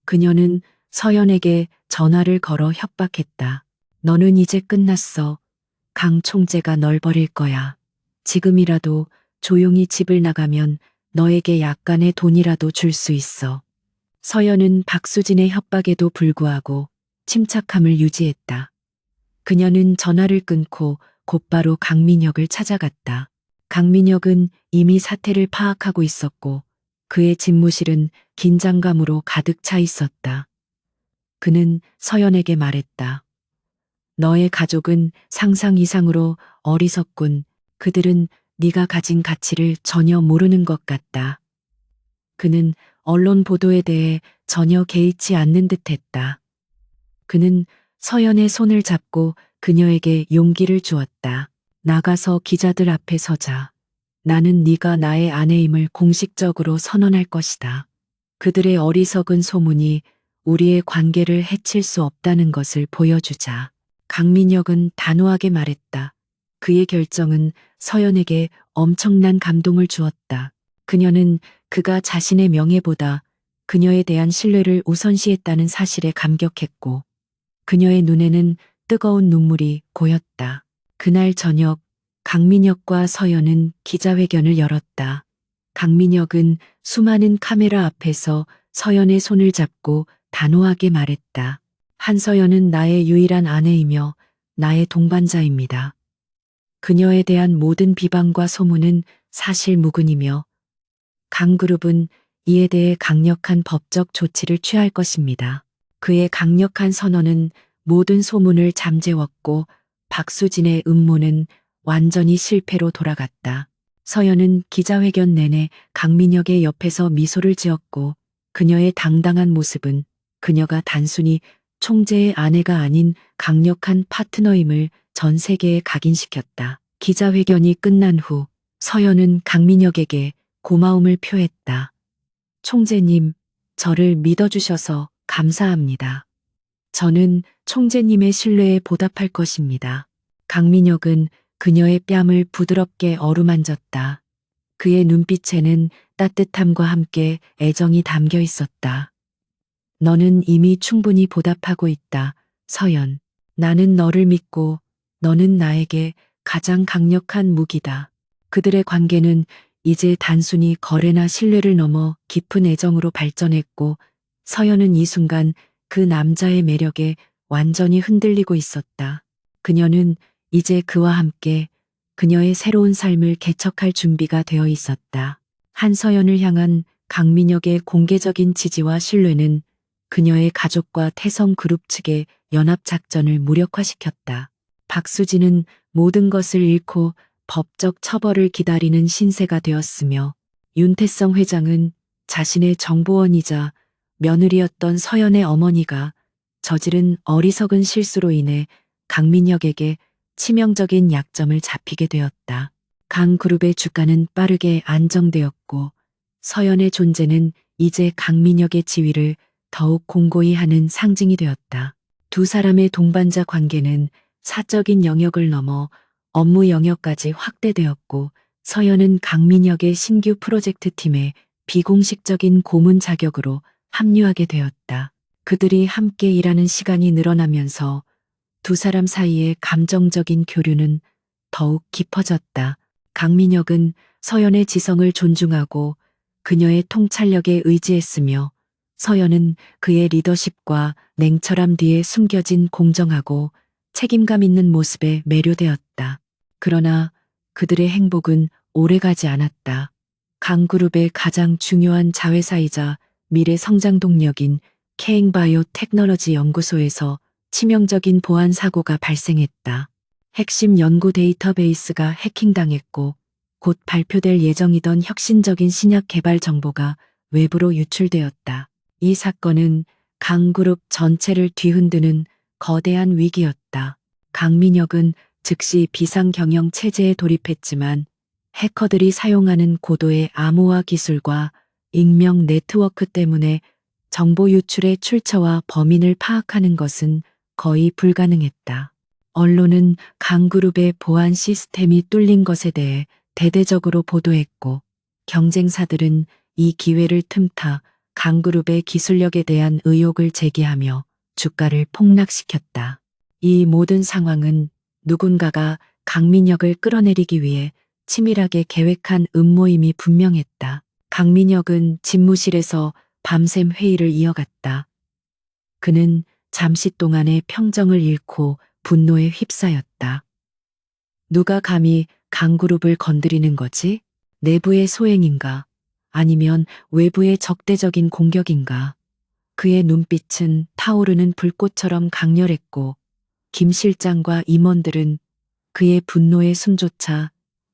그녀는 서연에게 전화를 걸어 협박했다. 너는 이제 끝났어. 강 총재가 널 버릴 거야. 지금이라도 조용히 집을 나가면 너에게 약간의 돈이라도 줄 수 있어. 서연은 박수진의 협박에도 불구하고 침착함을 유지했다. 그녀는 전화를 끊고 곧바로 강민혁을 찾아갔다. 강민혁은 이미 사태를 파악하고 있었고 그의 집무실은 긴장감으로 가득 차 있었다. 그는 서연에게 말했다. 너의 가족은 상상 이상으로 어리석군. 그들은 네가 가진 가치를 전혀 모르는 것 같다. 그는 언론 보도에 대해 전혀 개의치 않는 듯했다. 그는 서연의 손을 잡고 그녀에게 용기를 주었다. 나가서 기자들 앞에 서자. 나는 네가 나의 아내임을 공식적으로 선언할 것이다. 그들의 어리석은 소문이 우리의 관계를 해칠 수 없다는 것을 보여주자. 강민혁은 단호하게 말했다. 그의 결정은 서연에게 엄청난 감동을 주었다. 그녀는 그가 자신의 명예보다 그녀에 대한 신뢰를 우선시했다는 사실에 감격했고 그녀의 눈에는 뜨거운 눈물이 고였다. 그날 저녁 강민혁과 서연은 기자회견을 열었다. 강민혁은 수많은 카메라 앞에서 서연의 손을 잡고 단호하게 말했다. 한서연은 나의 유일한 아내이며 나의 동반자입니다. 그녀에 대한 모든 비방과 소문은 사실무근이며 강그룹은 이에 대해 강력한 법적 조치를 취할 것입니다. 그의 강력한 선언은 모든 소문을 잠재웠고 박수진의 음모는 완전히 실패로 돌아갔다. 서연은 기자회견 내내 강민혁의 옆에서 미소를 지었고 그녀의 당당한 모습은 그녀가 단순히 총재의 아내가 아닌 강력한 파트너임을 전 세계에 각인시켰다. 기자회견이 끝난 후 서연은 강민혁에게 고마움을 표했다. 총재님, 저를 믿어주셔서 감사합니다. 저는 총재님의 신뢰에 보답할 것입니다. 강민혁은 그녀의 뺨을 부드럽게 어루만졌다. 그의 눈빛에는 따뜻함과 함께 애정이 담겨 있었다. 너는 이미 충분히 보답하고 있다, 서연. 나는 너를 믿고 너는 나에게 가장 강력한 무기다. 그들의 관계는 이제 단순히 거래나 신뢰를 넘어 깊은 애정으로 발전했고 서연은 이 순간 그 남자의 매력에 완전히 흔들리고 있었다. 그녀는 이제 그와 함께 그녀의 새로운 삶을 개척할 준비가 되어 있었다. 한서연을 향한 강민혁의 공개적인 지지와 신뢰는 그녀의 가족과 태성그룹 측의 연합작전을 무력화시켰다. 박수진은 모든 것을 잃고 법적 처벌을 기다리는 신세가 되었으며 윤태성 회장은 자신의 정보원이자 며느리였던 서연의 어머니가 저지른 어리석은 실수로 인해 강민혁에게 치명적인 약점을 잡히게 되었다. 강그룹의 주가는 빠르게 안정되었고 서연의 존재는 이제 강민혁의 지위를 더욱 공고히 하는 상징이 되었다. 두 사람의 동반자 관계는 사적인 영역을 넘어 업무 영역까지 확대되었고 서연은 강민혁의 신규 프로젝트 팀에 비공식적인 고문 자격으로 합류하게 되었다. 그들이 함께 일하는 시간이 늘어나면서 두 사람 사이의 감정적인 교류는 더욱 깊어졌다. 강민혁은 서연의 지성을 존중하고 그녀의 통찰력에 의지했으며 서연은 그의 리더십과 냉철함 뒤에 숨겨진 공정하고 책임감 있는 모습에 매료되었다. 그러나 그들의 행복은 오래가지 않았다. 강그룹의 가장 중요한 자회사이자 미래 성장 동력인 케잉바이오 테크놀로지 연구소에서 치명적인 보안 사고가 발생했다. 핵심 연구 데이터베이스가 해킹당했고 곧 발표될 예정이던 혁신적인 신약 개발 정보가 외부로 유출되었다. 이 사건은 강그룹 전체를 뒤흔드는 거대한 위기였다. 강민혁은 즉시 비상경영 체제에 돌입했지만 해커들이 사용하는 고도의 암호화 기술과 익명 네트워크 때문에 정보 유출의 출처와 범인을 파악하는 것은 거의 불가능했다. 언론은 강그룹의 보안 시스템이 뚫린 것에 대해 대대적으로 보도했고 경쟁사들은 이 기회를 틈타 강그룹의 기술력에 대한 의혹을 제기하며 주가를 폭락시켰다. 이 모든 상황은 누군가가 강민혁을 끌어내리기 위해 치밀하게 계획한 음모임이 분명했다. 강민혁은 집무실에서 밤샘 회의를 이어갔다. 그는 잠시 동안의 평정을 잃고 분노에 휩싸였다. 누가 감히 강그룹을 건드리는 거지? 내부의 소행인가? 아니면 외부의 적대적인 공격인가? 그의 눈빛은 타오르는 불꽃처럼 강렬했고 김 실장과 임원들은 그의 분노의 숨조차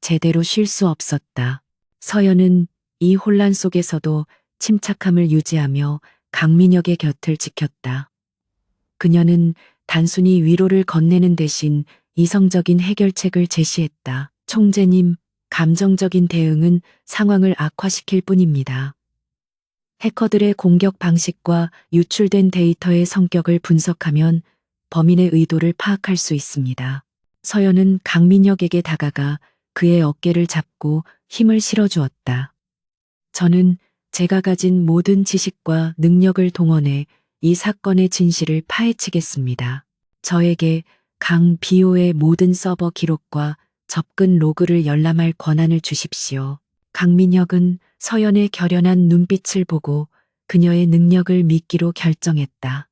제대로 쉴 수 없었다. 서연은 이 혼란 속에서도 침착함을 유지하며 강민혁의 곁을 지켰다. 그녀는 단순히 위로를 건네는 대신 이성적인 해결책을 제시했다. 총재님, 감정적인 대응은 상황을 악화시킬 뿐입니다. 해커들의 공격 방식과 유출된 데이터의 성격을 분석하면 범인의 의도를 파악할 수 있습니다. 서연은 강민혁에게 다가가 그의 어깨를 잡고 힘을 실어주었다. 저는 제가 가진 모든 지식과 능력을 동원해 이 사건의 진실을 파헤치겠습니다. 저에게 강 비오의 모든 서버 기록과 접근 로그를 열람할 권한을 주십시오. 강민혁은 서연의 결연한 눈빛을 보고 그녀의 능력을 믿기로 결정했다.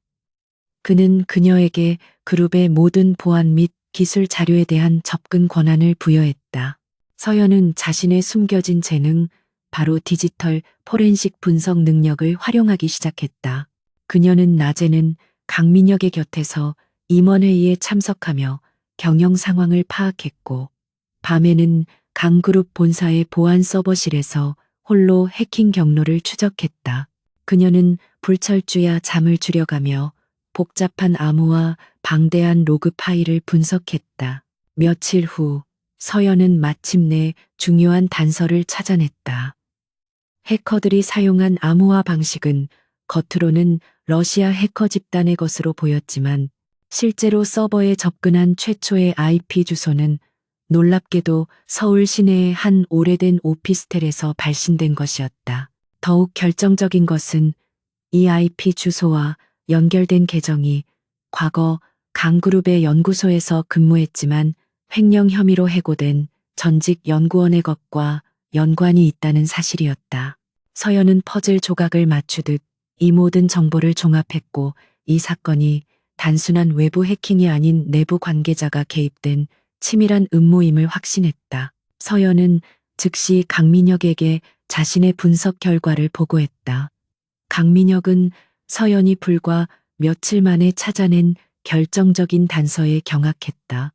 그는 그녀에게 그룹의 모든 보안 및 기술 자료에 대한 접근 권한을 부여했다. 서연은 자신의 숨겨진 재능, 바로 디지털 포렌식 분석 능력을 활용하기 시작했다. 그녀는 낮에는 강민혁의 곁에서 임원회의에 참석하며 경영 상황을 파악했고, 밤에는 강그룹 본사의 보안 서버실에서 홀로 해킹 경로를 추적했다. 그녀는 불철주야 잠을 줄여가며 복잡한 암호와 방대한 로그 파일을 분석했다. 며칠 후 서연은 마침내 중요한 단서를 찾아냈다. 해커들이 사용한 암호화 방식은 겉으로는 러시아 해커 집단의 것으로 보였지만 실제로 서버에 접근한 최초의 IP 주소는 놀랍게도 서울 시내의 한 오래된 오피스텔에서 발신된 것이었다. 더욱 결정적인 것은 이 IP 주소와 연결된 계정이 과거 강그룹의 연구소에서 근무했지만 횡령 혐의로 해고된 전직 연구원의 것과 연관이 있다는 사실이었다. 서연은 퍼즐 조각을 맞추듯 이 모든 정보를 종합했고 이 사건이 단순한 외부 해킹이 아닌 내부 관계자가 개입된 치밀한 음모임을 확신했다. 서연은 즉시 강민혁에게 자신의 분석 결과를 보고했다. 강민혁은 서연이 불과 며칠 만에 찾아낸 결정적인 단서에 경악했다.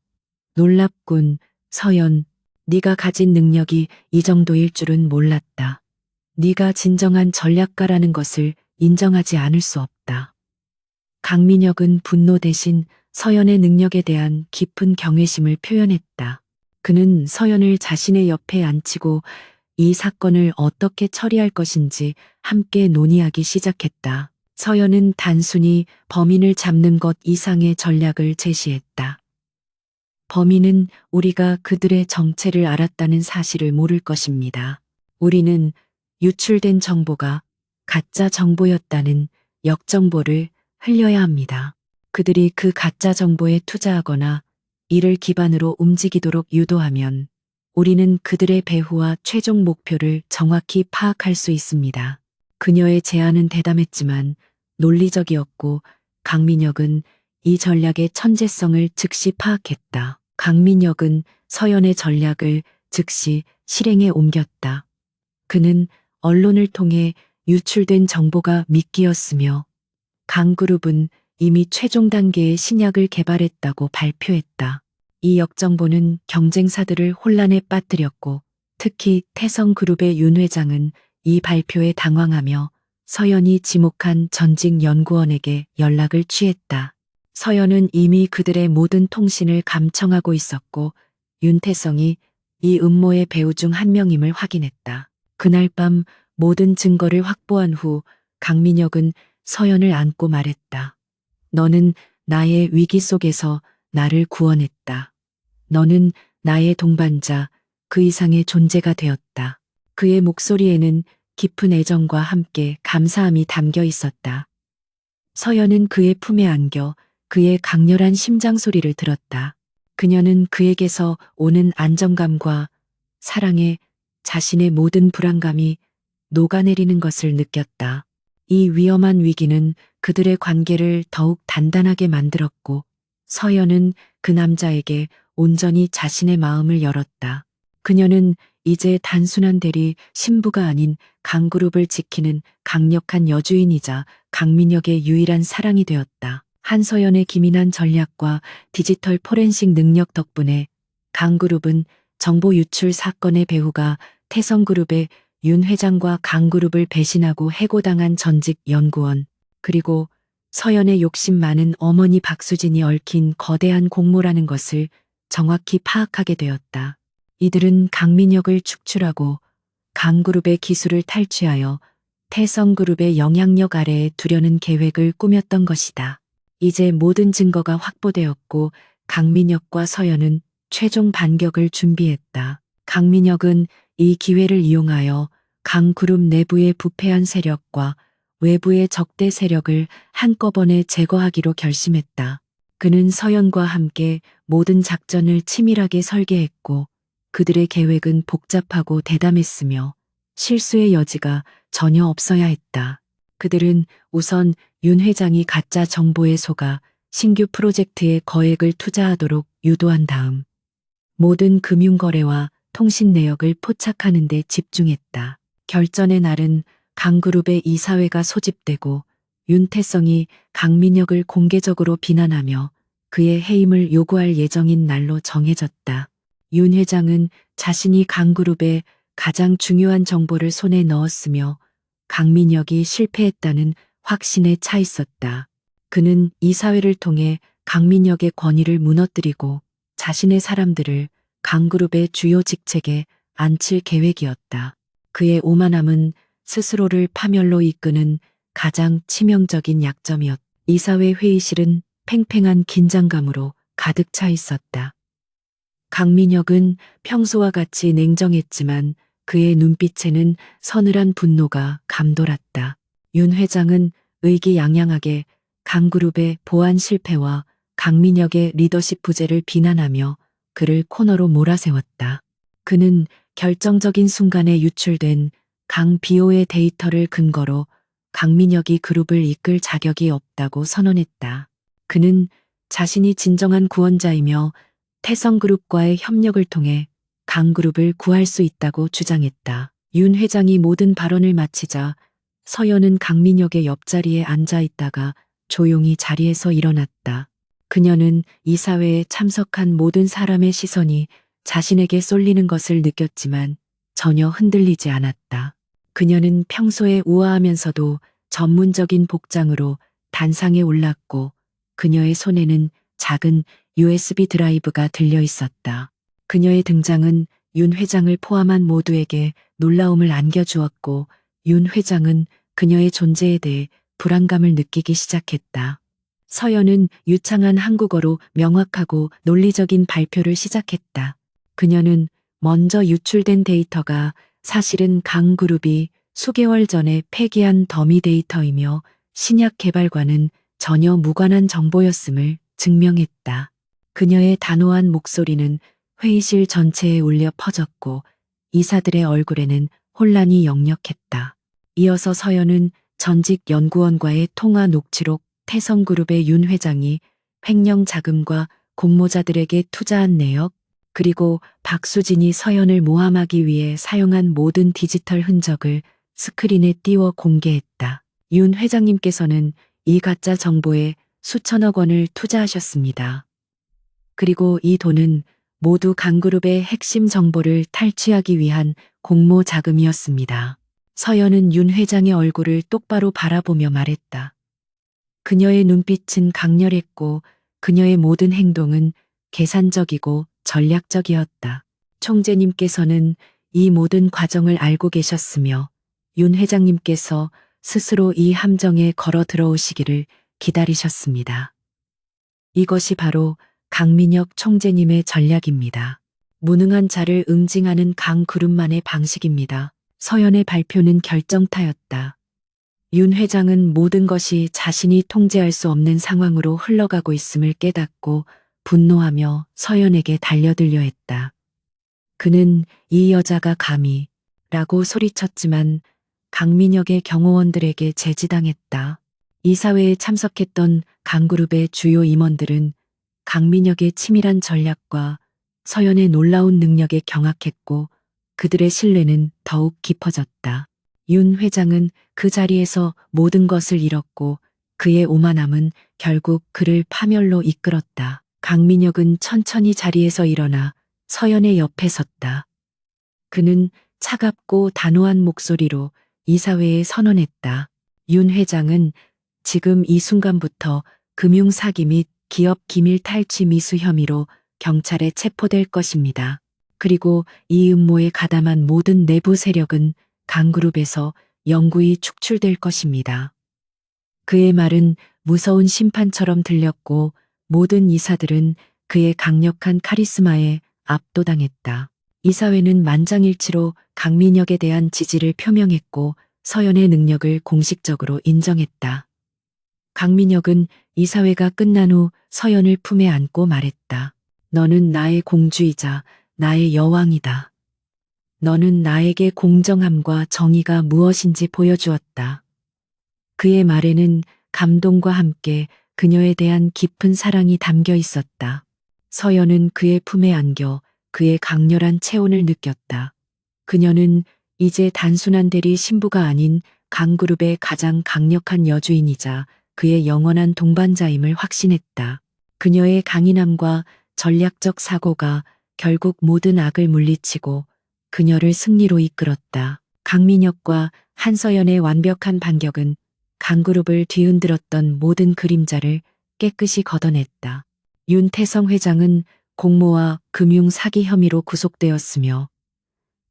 놀랍군, 서연. 네가 가진 능력이 이 정도일 줄은 몰랐다. 네가 진정한 전략가라는 것을 인정하지 않을 수 없다. 강민혁은 분노 대신 서연의 능력에 대한 깊은 경외심을 표현했다. 그는 서연을 자신의 옆에 앉히고 이 사건을 어떻게 처리할 것인지 함께 논의하기 시작했다. 서연은 단순히 범인을 잡는 것 이상의 전략을 제시했다. 범인은 우리가 그들의 정체를 알았다는 사실을 모를 것입니다. 우리는 유출된 정보가 가짜 정보였다는 역정보를 흘려야 합니다. 그들이 그 가짜 정보에 투자하거나 이를 기반으로 움직이도록 유도하면 우리는 그들의 배후와 최종 목표를 정확히 파악할 수 있습니다. 그녀의 제안은 대담했지만 논리적이었고 강민혁은 이 전략의 천재성을 즉시 파악했다. 강민혁은 서연의 전략을 즉시 실행에 옮겼다. 그는 언론을 통해 유출된 정보가 미끼였으며 강그룹은 이미 최종 단계의 신약을 개발했다고 발표했다. 이 역정보는 경쟁사들을 혼란에 빠뜨렸고 특히 태성그룹의 윤 회장은 이 발표에 당황하며 서연이 지목한 전직 연구원에게 연락을 취했다. 서연은 이미 그들의 모든 통신을 감청하고 있었고 윤태성이 이 음모의 배우 중 한 명임을 확인했다. 그날 밤 모든 증거를 확보한 후 강민혁은 서연을 안고 말했다. 너는 나의 위기 속에서 나를 구원했다. 너는 나의 동반자, 그 이상의 존재가 되었다. 그의 목소리에는 깊은 애정과 함께 감사함이 담겨 있었다. 서연은 그의 품에 안겨 그의 강렬한 심장 소리를 들었다. 그녀는 그에게서 오는 안정감과 사랑에 자신의 모든 불안감이 녹아내리는 것을 느꼈다. 이 위험한 위기는 그들의 관계를 더욱 단단하게 만들었고 서연은 그 남자에게 온전히 자신의 마음을 열었다. 그녀는 이제 단순한 대리 신부가 아닌 강그룹을 지키는 강력한 여주인이자 강민혁의 유일한 사랑이 되었다. 한서연의 기민한 전략과 디지털 포렌식 능력 덕분에 강그룹은 정보 유출 사건의 배후가 태성그룹의 윤 회장과 강그룹을 배신하고 해고당한 전직 연구원, 그리고 서연의 욕심 많은 어머니 박수진이 얽힌 거대한 공모라는 것을 정확히 파악하게 되었다. 이들은 강민혁을 축출하고 강그룹의 기술을 탈취하여 태성그룹의 영향력 아래에 두려는 계획을 꾸몄던 것이다. 이제 모든 증거가 확보되었고 강민혁과 서연은 최종 반격을 준비했다. 강민혁은 이 기회를 이용하여 강그룹 내부의 부패한 세력과 외부의 적대 세력을 한꺼번에 제거하기로 결심했다. 그는 서연과 함께 모든 작전을 치밀하게 설계했고 그들의 계획은 복잡하고 대담했으며 실수의 여지가 전혀 없어야 했다. 그들은 우선 윤 회장이 가짜 정보에 속아 신규 프로젝트에 거액을 투자하도록 유도한 다음 모든 금융거래와 통신 내역을 포착하는 데 집중했다. 결전의 날은 강그룹의 이사회가 소집되고 윤태성이 강민혁을 공개적으로 비난하며 그의 해임을 요구할 예정인 날로 정해졌다. 윤 회장은 자신이 강그룹의 가장 중요한 정보를 손에 넣었으며 강민혁이 실패했다는 확신에 차 있었다. 그는 이사회를 통해 강민혁의 권위를 무너뜨리고 자신의 사람들을 강그룹의 주요 직책에 앉힐 계획이었다. 그의 오만함은 스스로를 파멸로 이끄는 가장 치명적인 약점이었다. 이사회 회의실은 팽팽한 긴장감으로 가득 차 있었다. 강민혁은 평소와 같이 냉정했지만 그의 눈빛에는 서늘한 분노가 감돌았다. 윤 회장은 의기양양하게 강그룹의 보안 실패와 강민혁의 리더십 부재를 비난하며 그를 코너로 몰아세웠다. 그는 결정적인 순간에 유출된 강비호의 데이터를 근거로 강민혁이 그룹을 이끌 자격이 없다고 선언했다. 그는 자신이 진정한 구원자이며 태성그룹과의 협력을 통해 강그룹을 구할 수 있다고 주장했다. 윤 회장이 모든 발언을 마치자 서연은 강민혁의 옆자리에 앉아 있다가 조용히 자리에서 일어났다. 그녀는 이사회에 참석한 모든 사람의 시선이 자신에게 쏠리는 것을 느꼈지만 전혀 흔들리지 않았다. 그녀는 평소에 우아하면서도 전문적인 복장으로 단상에 올랐고 그녀의 손에는 작은 USB 드라이브가 들려 있었다. 그녀의 등장은 윤 회장을 포함한 모두에게 놀라움을 안겨주었고 윤 회장은 그녀의 존재에 대해 불안감을 느끼기 시작했다. 서연은 유창한 한국어로 명확하고 논리적인 발표를 시작했다. 그녀는 먼저 유출된 데이터가 사실은 강그룹이 수개월 전에 폐기한 더미 데이터이며 신약 개발과는 전혀 무관한 정보였음을 증명했다. 그녀의 단호한 목소리는 회의실 전체에 울려 퍼졌고 이사들의 얼굴에는 혼란이 역력했다. 이어서 서연은 전직 연구원과의 통화 녹취록, 태성그룹의 윤 회장이 횡령 자금과 공모자들에게 투자한 내역, 그리고 박수진이 서연을 모함하기 위해 사용한 모든 디지털 흔적을 스크린에 띄워 공개했다. 윤 회장님께서는 이 가짜 정보에 수천억 원을 투자하셨습니다. 그리고 이 돈은 모두 강그룹의 핵심 정보를 탈취하기 위한 공모 자금이었습니다. 서연은 윤 회장의 얼굴을 똑바로 바라보며 말했다. 그녀의 눈빛은 강렬했고 그녀의 모든 행동은 계산적이고 전략적이었다. 총재님께서는 이 모든 과정을 알고 계셨으며 윤 회장님께서 스스로 이 함정에 걸어 들어오시기를 기다리셨습니다. 이것이 바로 강민혁 총재님의 전략입니다. 무능한 자를 응징하는 강그룹만의 방식입니다. 서연의 발표는 결정타였다. 윤 회장은 모든 것이 자신이 통제할 수 없는 상황으로 흘러가고 있음을 깨닫고 분노하며 서연에게 달려들려 했다. 그는 이 여자가 감히 라고 소리쳤지만 강민혁의 경호원들에게 제지당했다. 이사회에 참석했던 강그룹의 주요 임원들은 강민혁의 치밀한 전략과 서연의 놀라운 능력에 경악했고 그들의 신뢰는 더욱 깊어졌다. 윤 회장은 그 자리에서 모든 것을 잃었고 그의 오만함은 결국 그를 파멸로 이끌었다. 강민혁은 천천히 자리에서 일어나 서연의 옆에 섰다. 그는 차갑고 단호한 목소리로 이사회에 선언했다. 윤 회장은 지금 이 순간부터 금융사기 및 기업 기밀 탈취 미수 혐의로 경찰에 체포될 것입니다. 그리고 이 음모에 가담한 모든 내부 세력은 강그룹에서 영구히 축출될 것입니다. 그의 말은 무서운 심판처럼 들렸고 모든 이사들은 그의 강력한 카리스마에 압도당했다. 이사회는 만장일치로 강민혁에 대한 지지를 표명했고 서연의 능력을 공식적으로 인정했다. 강민혁은 이사회가 끝난 후 서연을 품에 안고 말했다. 너는 나의 공주이자 나의 여왕이다. 너는 나에게 공정함과 정의가 무엇인지 보여주었다. 그의 말에는 감동과 함께 그녀에 대한 깊은 사랑이 담겨 있었다. 서연은 그의 품에 안겨 그의 강렬한 체온을 느꼈다. 그녀는 이제 단순한 대리 신부가 아닌 강그룹의 가장 강력한 여주인이자 그의 영원한 동반자임을 확신했다. 그녀의 강인함과 전략적 사고가 결국 모든 악을 물리치고 그녀를 승리로 이끌었다. 강민혁과 한서연의 완벽한 반격은 강그룹을 뒤흔들었던 모든 그림자를 깨끗이 걷어냈다. 윤태성 회장은 공모와 금융 사기 혐의로 구속되었으며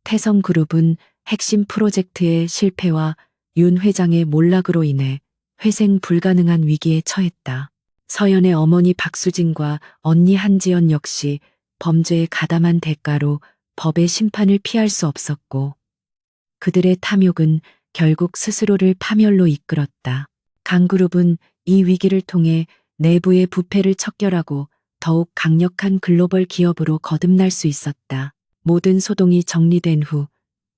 태성그룹은 핵심 프로젝트의 실패와 윤 회장의 몰락으로 인해 회생 불가능한 위기에 처했다. 서연의 어머니 박수진과 언니 한지연 역시 범죄에 가담한 대가로 법의 심판을 피할 수 없었고 그들의 탐욕은 결국 스스로를 파멸로 이끌었다. 강그룹은 이 위기를 통해 내부의 부패를 척결하고 더욱 강력한 글로벌 기업으로 거듭날 수 있었다. 모든 소동이 정리된 후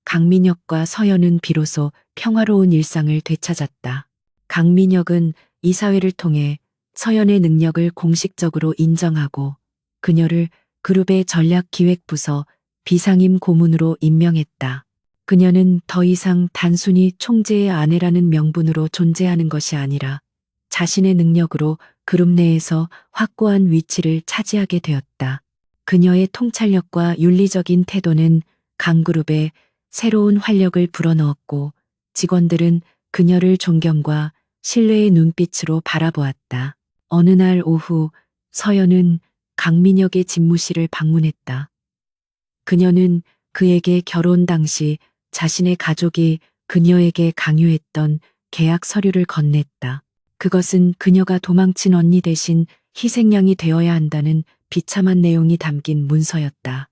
강민혁과 서연은 비로소 평화로운 일상을 되찾았다. 강민혁은 이사회를 통해 서연의 능력을 공식적으로 인정하고 그녀를 그룹의 전략기획부서 비상임 고문으로 임명했다. 그녀는 더 이상 단순히 총재의 아내라는 명분으로 존재하는 것이 아니라 자신의 능력으로 그룹 내에서 확고한 위치를 차지하게 되었다. 그녀의 통찰력과 윤리적인 태도는 강그룹에 새로운 활력을 불어넣었고 직원들은 그녀를 존경과 신뢰의 눈빛으로 바라보았다. 어느 날 오후 서연은 강민혁의 집무실을 방문했다. 그녀는 그에게 결혼 당시 자신의 가족이 그녀에게 강요했던 계약 서류를 건넸다. 그것은 그녀가 도망친 언니 대신 희생양이 되어야 한다는 비참한 내용이 담긴 문서였다.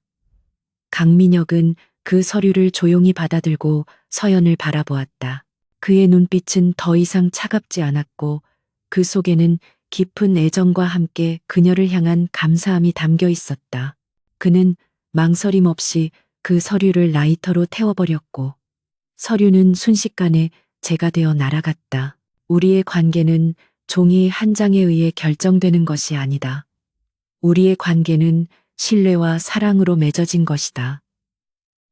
강민혁은 그 서류를 조용히 받아들고 서연을 바라보았다. 그의 눈빛은 더 이상 차갑지 않았고 그 속에는 깊은 애정과 함께 그녀를 향한 감사함이 담겨 있었다. 그는 망설임 없이 그 서류를 라이터로 태워버렸고 서류는 순식간에 재가 되어 날아갔다. 우리의 관계는 종이 한 장에 의해 결정되는 것이 아니다. 우리의 관계는 신뢰와 사랑으로 맺어진 것이다.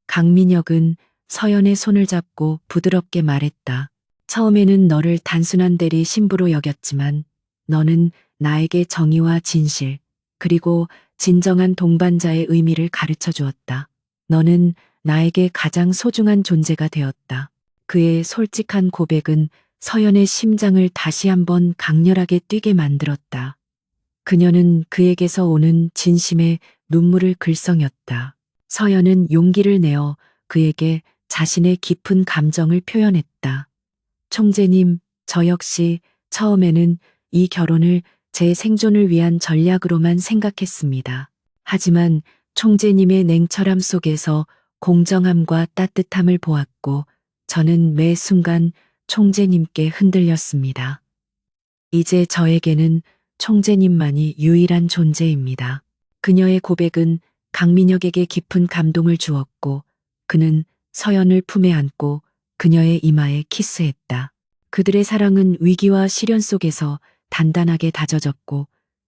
강민혁은 서연의 손을 잡고 부드럽게 말했다. 처음에는 너를 단순한 대리 신부로 여겼지만 너는 나에게 정의와 진실, 그리고 진정한 동반자의 의미를 가르쳐 주었다. 너는 나에게 가장 소중한 존재가 되었다. 그의 솔직한 고백은 서연의 심장을 다시 한번 강렬하게 뛰게 만들었다. 그녀는 그에게서 오는 진심의 눈물을 글썽였다. 서연은 용기를 내어 그에게 자신의 깊은 감정을 표현했다. 총재님, 저 역시 처음에는 이 결혼을 제 생존을 위한 전략으로만 생각했습니다. 하지만 총재님의 냉철함 속에서 공정함과 따뜻함을 보았고 저는 매 순간 총재님께 흔들렸습니다. 이제 저에게는 총재님만이 유일한 존재입니다. 그녀의 고백은 강민혁에게 깊은 감동을 주었고 그는 서연을 품에 안고 그녀의 이마에 키스했다. 그들의 사랑은 위기와 시련 속에서 단단하게 다져졌고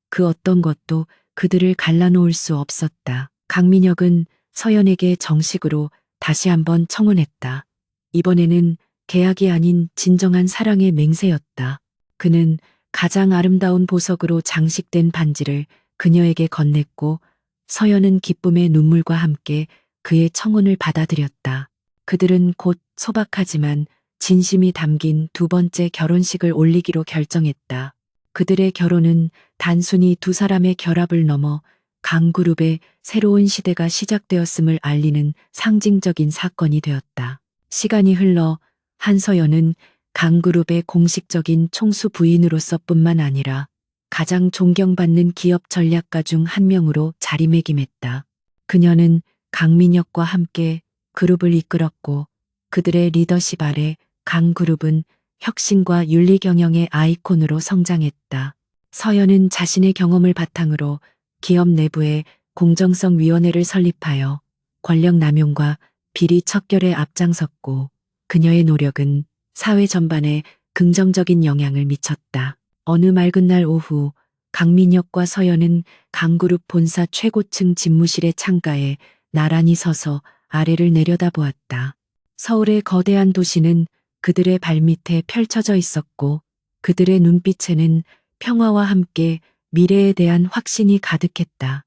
그 어떤 것도 그들을 갈라놓을 수 없었다. 강민혁은 서연에게 정식으로 다시 한번 청혼했다. 이번에는 계약이 아닌 진정한 사랑의 맹세였다. 그는 가장 아름다운 보석으로 장식된 반지를 그녀에게 건넸고 서연은 기쁨의 눈물과 함께 그의 청혼을 받아들였다. 그들은 곧 소박하지만 진심이 담긴 두 번째 결혼식을 올리기로 결정했다. 그들의 결혼은 단순히 두 사람의 결합을 넘어 강그룹의 새로운 시대가 시작되었음을 알리는 상징적인 사건이 되었다. 시간이 흘러 한서연은 강그룹의 공식적인 총수 부인으로서뿐만 아니라 가장 존경받는 기업 전략가 중 한 명으로 자리매김했다. 그녀는 강민혁과 함께 그룹을 이끌었고 그들의 리더십 아래 강그룹은 혁신과 윤리 경영의 아이콘으로 성장했다. 서연은 자신의 경험을 바탕으로 기업 내부에 공정성위원회를 설립하여 권력 남용과 비리 척결에 앞장섰고 그녀의 노력은 사회 전반에 긍정적인 영향을 미쳤다. 어느 맑은 날 오후 강민혁과 서연은 강그룹 본사 최고층 집무실의 창가에 나란히 서서 아래를 내려다보았다. 서울의 거대한 도시는 그들의 발밑에 펼쳐져 있었고 그들의 눈빛에는 평화와 함께 미래에 대한 확신이 가득했다.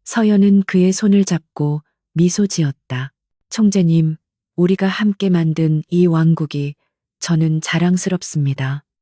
서연은 그의 손을 잡고 미소 지었다. 총재님, 우리가 함께 만든 이 왕국이 저는 자랑스럽습니다.